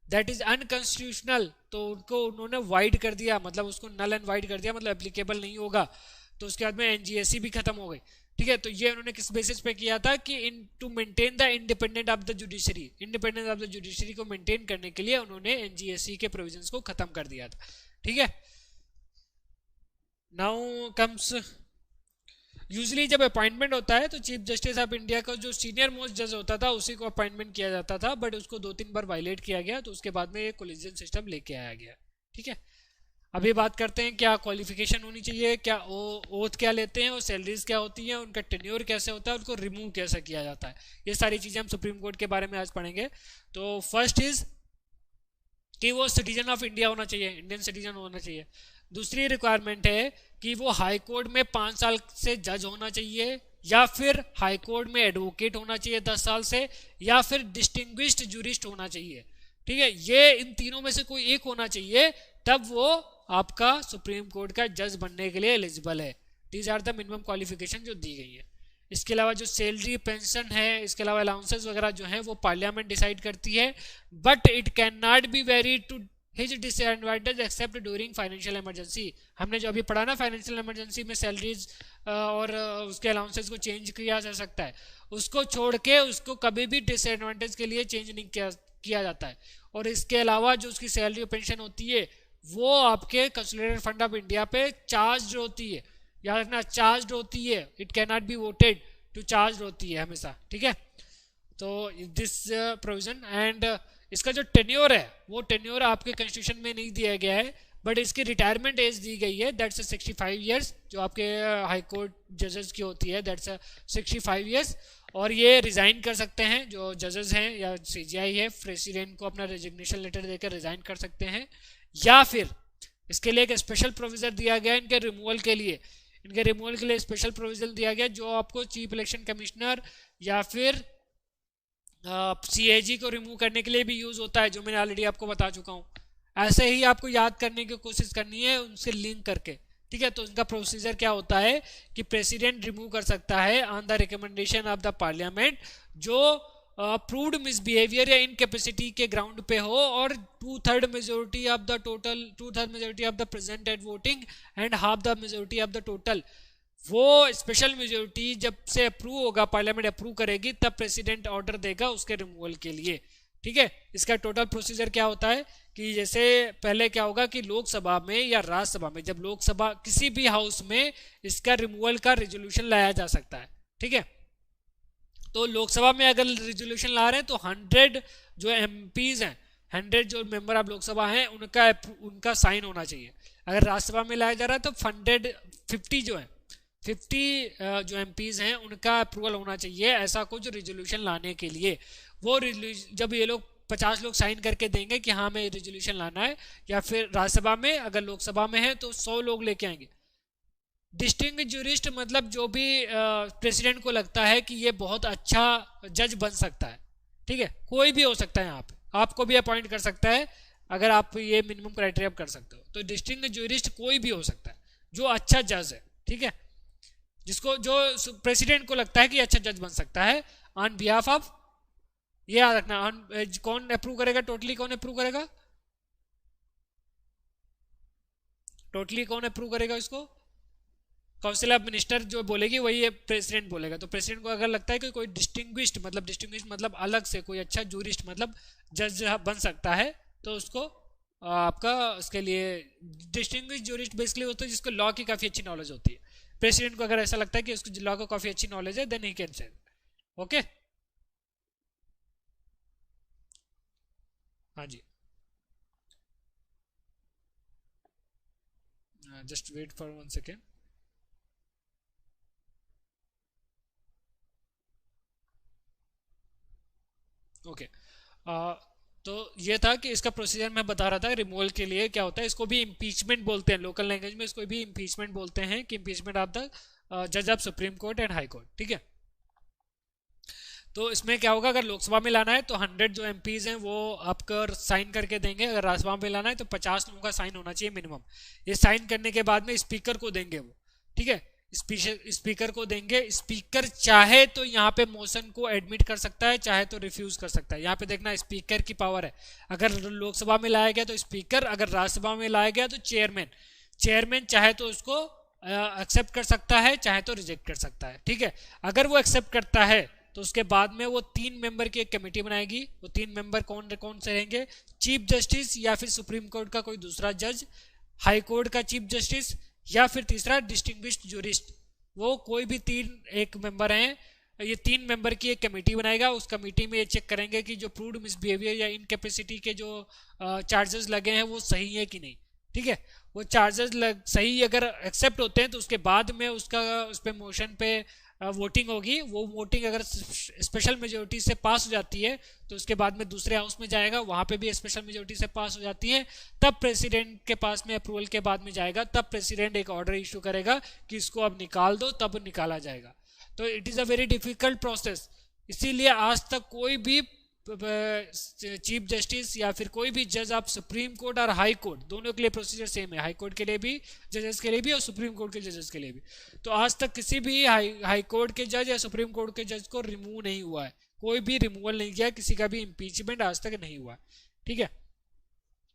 दैट इज अनकॉन्स्टिट्यूशनल। तो उनको उन्होंने वाइड कर दिया, मतलब उसको नल एंड वाइड कर दिया, मतलब एप्लीकेबल नहीं होगा। तो उसके बाद में एनजीएसी भी खत्म हो गई, ठीक है। तो ये उन्होंने किस बेसिस पे किया था कि to maintain the independent of the judiciary, independence of the judiciary को मेंटेन करने के लिए उन्होंने एनजीएसी के प्रोविजंस को खत्म कर दिया था, ठीक है। नाउ कम्स, यूजली जब अपॉइंटमेंट होता है तो चीफ जस्टिस ऑफ इंडिया का जो सीनियर मोस्ट जज होता था उसी को अपॉइंटमेंट किया जाता था, बट उसको 2-3 बार वायलेट किया गया, तो उसके बाद में ये कोलिजियन सिस्टम लेके आया गया, ठीक है। अभी बात करते हैं क्या क्वालिफिकेशन होनी चाहिए, क्या ओथ क्या लेते हैं, और सैलरीज क्या होती हैं, उनका टेन्योर कैसे होता है, उनको रिमूव कैसे किया जाता है, ये सारी चीज़ें हम सुप्रीम कोर्ट के बारे में आज पढ़ेंगे। तो फर्स्ट इज कि वो सिटीजन ऑफ इंडिया होना चाहिए, इंडियन सिटीजन होना चाहिए। दूसरी रिक्वायरमेंट है कि वो हाई कोर्ट में 5 साल से जज होना चाहिए, या फिर हाई कोर्ट में एडवोकेट होना चाहिए 10 साल से, या फिर डिस्टिंग्विश्ड जूरिस्ट होना चाहिए, ठीक है। ये इन तीनों में से कोई एक होना चाहिए, तब वो आपका सुप्रीम कोर्ट का जज बनने के लिए एलिजिबल है। These are the minimum qualification जो दी गई है। इसके अलावा जो सैलरी, पेंशन है, इसके अलावा अलाउंसेस वगैरह जो है वो पार्लियामेंट डिसाइड करती है, but it can not be very to his disadvantage except during financial emergency. हमने जो अभी पढ़ा ना, फाइनेंशियल इमरजेंसी में सैलरीज और उसके अलाउंसेस को चेंज किया जा सकता है, उसको छोड़ के उसको कभी भी डिसएडवांटेज के लिए चेंज नहीं किया जाता है। और इसके अलावा जो उसकी सैलरी और पेंशन होती है वो आपके कंसोलिडेटेड फंड ऑफ इंडिया पे चार्ज होती है, याद रखना चार्ज होती है, it can not voted to टू, चार्ज होती है हमेशा, ठीक है। तो दिस प्रोविजन एंड इसका जो टेन्योर है वो टेन्योर आपके कॉन्स्टिट्यूशन में नहीं दिया गया है, बट इसकी रिटायरमेंट एज दी गई है, दैट्स 65 ईयर्स। जो आपके हाई कोर्ट जजेस की होती है दैट्स 65 ईयर्स। और ये रिज़ाइन कर सकते हैं जो जजेस हैं या सीजीआई है, प्रेसिडेंट को अपना रेजिग्नेशन लेटर देकर रिज़ाइन कर सकते हैं, या फिर इसके लिए एक स्पेशल प्रोविजन दिया गया इनके रिमूवल के लिए। इनके रिमूवल के लिए स्पेशल प्रोविजन दिया गया जो आपको चीफ इलेक्शन कमिश्नर या फिर सीएजी को रिमूव करने के लिए भी यूज होता है, जो मैंने ऑलरेडी आपको बता चुका हूँ। ऐसे ही आपको याद करने की कोशिश करनी है उनसे लिंक करके, ठीक है। तो इनका प्रोसीजर क्या होता है कि प्रेसिडेंट रिमूव कर सकता है on the recommendation of the parliament जो अप्रूव्ड मिसबिहेवियर या इनकेपेसिटी के ग्राउंड पे हो, और 2/3 majority of the total, 2/3 majority of the present at voting and half the majority of the total. वो स्पेशल मेजोरिटी जब से अप्रूव होगा, पार्लियामेंट अप्रूव करेगी, तब प्रेसिडेंट ऑर्डर देगा उसके रिमूवल के लिए, ठीक है। इसका टोटल प्रोसीजर क्या होता है कि जैसे पहले क्या होगा कि लोकसभा में या राज्यसभा में, जब लोकसभा किसी भी हाउस में इसका रिमूवल का रेजोल्यूशन लाया जा सकता है, ठीक है। तो लोकसभा में अगर रेजोल्यूशन ला रहे हैं तो 100 जो एमपीज हैं, 100 जो मेंबर ऑफ लोकसभा हैं उनका साइन होना चाहिए। अगर राज्यसभा में लाया जा रहा है तो 150 जो है 50 जो एमपीज हैं उनका अप्रूवल होना चाहिए ऐसा कुछ रेजोल्यूशन लाने के लिए। वो जब ये लोग 50 लोग साइन करके देंगे कि हाँ हमें रेजोल्यूशन लाना है, या फिर राज्यसभा में, अगर लोकसभा में है तो 100 लोग लेके आएंगे। डिस्टिंग ज्यूरिस्ट मतलब जो भी प्रेसिडेंट को लगता है कि ये बहुत अच्छा जज बन सकता है, ठीक है। कोई भी हो सकता है, यहाँ पे आपको भी अपॉइंट कर सकता है अगर आप ये मिनिमम क्राइटेरिया कर सकते हो। तो डिस्टिंग ज्यूरिस्ट कोई भी हो सकता है जो अच्छा जज है, ठीक है। जिसको जो प्रेसिडेंट को लगता है कि अच्छा जज बन सकता है ऑन बिहाफ ऑफ, ये याद रखना, कौन अप्रूव करेगा, टोटली कौन अप्रूव करेगा, टोटली कौन अप्रूव करेगा इसको, काउंसिल ऑफ मिनिस्टर जो बोलेगी वही प्रेसिडेंट बोलेगा। तो प्रेसिडेंट को अगर लगता है कि कोई डिस्टिंग्विश्ड मतलब अलग से कोई अच्छा जूरिस्ट मतलब जज बन सकता है, तो उसको आपका उसके लिए डिस्टिंग्विश जूरिस्ट बेसिकली होता है जिसको लॉ की काफ़ी अच्छी नॉलेज होती है। प्रेसिडेंट को अगर ऐसा लगता है कि उसको लॉ को काफ़ी अच्छी नॉलेज है, then he can send. Okay, हाँ जी, just wait for 1 second. Okay, तो ये था कि इसका प्रोसीजर मैं बता रहा था रिमूवल के लिए क्या होता है। इसको भी इम्पीचमेंट बोलते हैं, लोकल लैंग्वेज में इसको भी इम्पीचमेंट बोलते हैं कि इम्पीचमेंट ऑफ द जज of supreme court and high court. ठीक है, तो इसमें क्या होगा, अगर लोकसभा में लाना है तो 100 जो एमपीज हैं वो आपका साइन करके देंगे, अगर राज्यसभा में लाना है तो 50 लोगों का साइन होना चाहिए मिनिमम। ये साइन करने के बाद में स्पीकर को देंगे वो, ठीक है, स्पीकर को देंगे। स्पीकर चाहे तो यहाँ पे मोशन को एडमिट कर सकता है, चाहे तो रिफ्यूज कर सकता है। यहाँ पे देखना स्पीकर की पावर है, अगर लोकसभा में लाया गया तो स्पीकर, अगर राज्यसभा में लाया गया तो चेयरमैन। चेयरमैन चाहे तो उसको एक्सेप्ट कर सकता है, चाहे तो रिजेक्ट कर सकता है। ठीक है, अगर वो एक्सेप्ट करता है तो उसके बाद में वो 3 मेंबर की एक कमेटी बनाएगी। वो 3 मेंबर कौन कौन से रहेंगे, चीफ जस्टिस या फिर सुप्रीम कोर्ट का कोई दूसरा जज, हाई कोर्ट का चीफ जस्टिस, या फिर तीसरा डिस्टिंग्विश्ड जूरिस्ट। वो कोई भी 3 एक मेंबर हैं, ये 3 मेंबर की एक कमेटी बनाएगा। उस कमेटी में ये चेक करेंगे कि जो प्रूव्ड मिसबिहेवियर या इनकेपेसिटी के जो चार्जेस लगे हैं वो सही है कि नहीं। ठीक है, वो चार्जेस सही अगर एक्सेप्ट होते हैं तो उसके बाद में उसका उस पर मोशन पे वोटिंग होगी। वो वोटिंग अगर स्पेशल मेजोरिटी से पास हो जाती है तो उसके बाद में दूसरे हाउस में जाएगा, वहां पे भी स्पेशल मेजोरिटी से पास हो जाती है, तब प्रेसिडेंट के पास में अप्रूवल के बाद में जाएगा। तब प्रेसिडेंट एक ऑर्डर इशू करेगा कि इसको अब निकाल दो, तब निकाला जाएगा। तो it is a very difficult process. इसीलिए आज तक कोई भी चीफ जस्टिस या फिर कोई भी जज आप सुप्रीम कोर्ट और हाई कोर्ट दोनों के लिए प्रोसीजर सेम है, हाई कोर्ट के लिए भी, जजेस के लिए भी और सुप्रीम कोर्ट के जजेस के लिए भी। तो आज तक किसी भी हाई कोर्ट के जज या सुप्रीम कोर्ट के जज को रिमूव नहीं हुआ है, कोई भी रिमूवल नहीं किया, किसी का भी इम्पीचमेंट आज तक नहीं हुआ। ठीक है,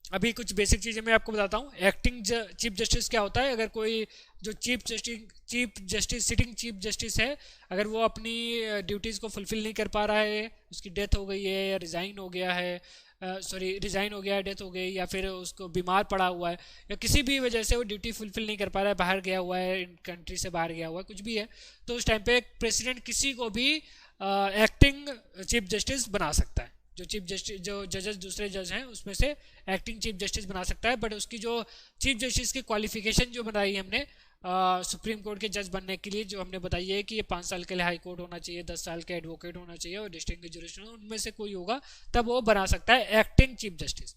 अभी कुछ बेसिक चीज़ें मैं आपको बताता हूँ। एक्टिंग चीफ जस्टिस क्या होता है, अगर कोई जो chief justice sitting chief justice है, अगर वो अपनी ड्यूटीज़ को फुलफिल नहीं कर पा रहा है, उसकी डेथ हो गई है या रिज़ाइन हो गया है, रिज़ाइन हो गया है, डेथ हो गई, या फिर उसको बीमार पड़ा हुआ है, या किसी भी वजह से वो ड्यूटी फुलफिल नहीं कर पा रहा है, बाहर गया हुआ है, कंट्री से बाहर गया हुआ है, कुछ भी है, तो उस टाइम पे प्रेसिडेंट किसी को भी एक्टिंग चीफ जस्टिस बना सकता है। जो चीफ जस्टिस जो जजेस दूसरे जज हैं उसमें से एक्टिंग चीफ जस्टिस बना सकता है। बट उसकी जो चीफ जस्टिस की क्वालिफिकेशन जो बताई है हमने सुप्रीम कोर्ट के जज बनने के लिए, जो हमने बताई है कि ये 5 साल के लिए हाई कोर्ट होना चाहिए, 10 साल के एडवोकेट होना चाहिए और डिस्ट्रिक्ट जुरिस्डिक्शन, उनमें से कोई होगा तब वो बना सकता है एक्टिंग चीफ जस्टिस।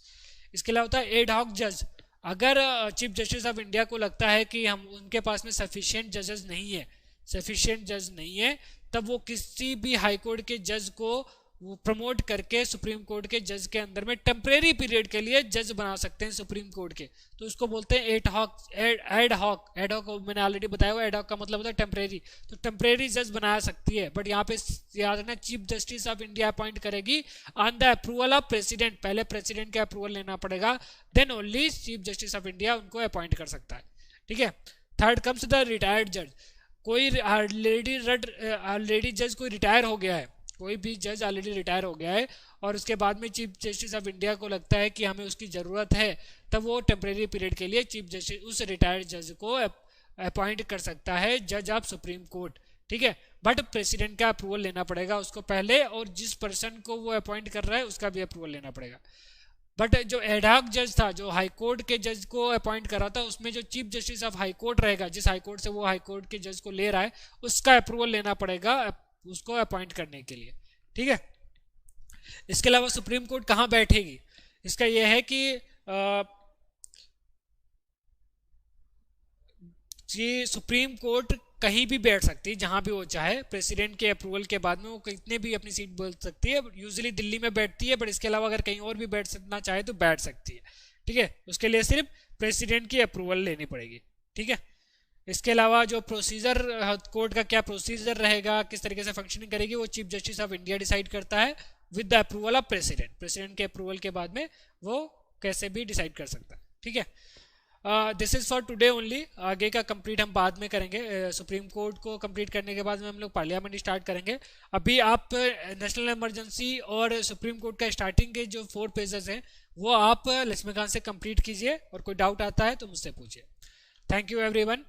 इसके अलावा होता है एड हॉक जज। अगर चीफ जस्टिस ऑफ इंडिया को लगता है कि हम उनके पास में सफिशिएंट जजेस नहीं है, सफिशिएंट जज नहीं है, तब वो किसी भी हाई कोर्ट के जज को वो प्रमोट करके सुप्रीम कोर्ट के जज के अंदर में टेम्परेरी पीरियड के लिए जज बना सकते हैं सुप्रीम कोर्ट के। तो उसको बोलते हैं एड हॉक। एड हॉक मैंने ऑलरेडी बताया हुआ, एड हॉक का मतलब होता है टेम्परेरी। तो टेम्परेरी जज बना सकती है, बट यहाँ पे याद रखना chief justice of India appoint करेगी on the approval of president. पहले प्रेसिडेंट का अप्रूवल लेना पड़ेगा, then only chief justice of India उनको अपॉइंट कर सकता है। ठीक है, थर्ड कम्स द रिटायर्ड जज। कोई ऑलरेडी जज कोई रिटायर हो गया है, कोई भी जज ऑलरेडी रिटायर हो गया है और उसके बाद में चीफ जस्टिस ऑफ इंडिया को लगता है कि हमें उसकी ज़रूरत है, तब वो टेम्परेरी पीरियड के लिए चीफ जस्टिस उस रिटायर्ड जज को अपॉइंट कर सकता है जज ऑफ सुप्रीम कोर्ट। ठीक है, बट प्रेसिडेंट का अप्रूवल लेना पड़ेगा उसको पहले, और जिस पर्सन को वो अपॉइंट कर रहा है उसका भी अप्रूवल लेना पड़ेगा। बट जो एडहॉक जज था, जो हाई कोर्ट के जज को अपॉइंट कर रहा था, उसमें जो chief justice of high court रहेगा, जिस हाई कोर्ट से वो हाई कोर्ट के जज को ले रहा है, उसका अप्रूवल लेना पड़ेगा उसको अपॉइंट करने के लिए। ठीक है, इसके अलावा सुप्रीम कोर्ट कहाँ बैठेगी, इसका यह है कि ये सुप्रीम कोर्ट कहीं भी बैठ सकती है, जहां भी वो चाहे। प्रेसिडेंट के अप्रूवल के बाद में वो कितने भी अपनी सीट बोल सकती है। यूजुअली दिल्ली में बैठती है, बट इसके अलावा अगर कहीं और भी बैठ सकना चाहे तो बैठ सकती है। ठीक है, उसके लिए सिर्फ प्रेसिडेंट की अप्रूवल लेनी पड़ेगी। ठीक है, इसके अलावा जो प्रोसीजर कोर्ट का क्या प्रोसीजर रहेगा, किस तरीके से फंक्शनिंग करेगी, वो chief justice of India decide करता है with the approval of president. President के अप्रूवल के बाद में वो कैसे भी डिसाइड कर सकता है। ठीक है, this is for today only. आगे का कंप्लीट हम बाद में करेंगे। सुप्रीम कोर्ट को कंप्लीट करने के बाद में हम लोग पार्लियामेंट स्टार्ट करेंगे। अभी आप नेशनल इमरजेंसी और सुप्रीम कोर्ट का स्टार्टिंग के जो 4 पेजेस हैं वो आप लक्ष्मीकांत से कंप्लीट कीजिए, और कोई डाउट आता है तो मुझसे पूछिए। Thank you everyone.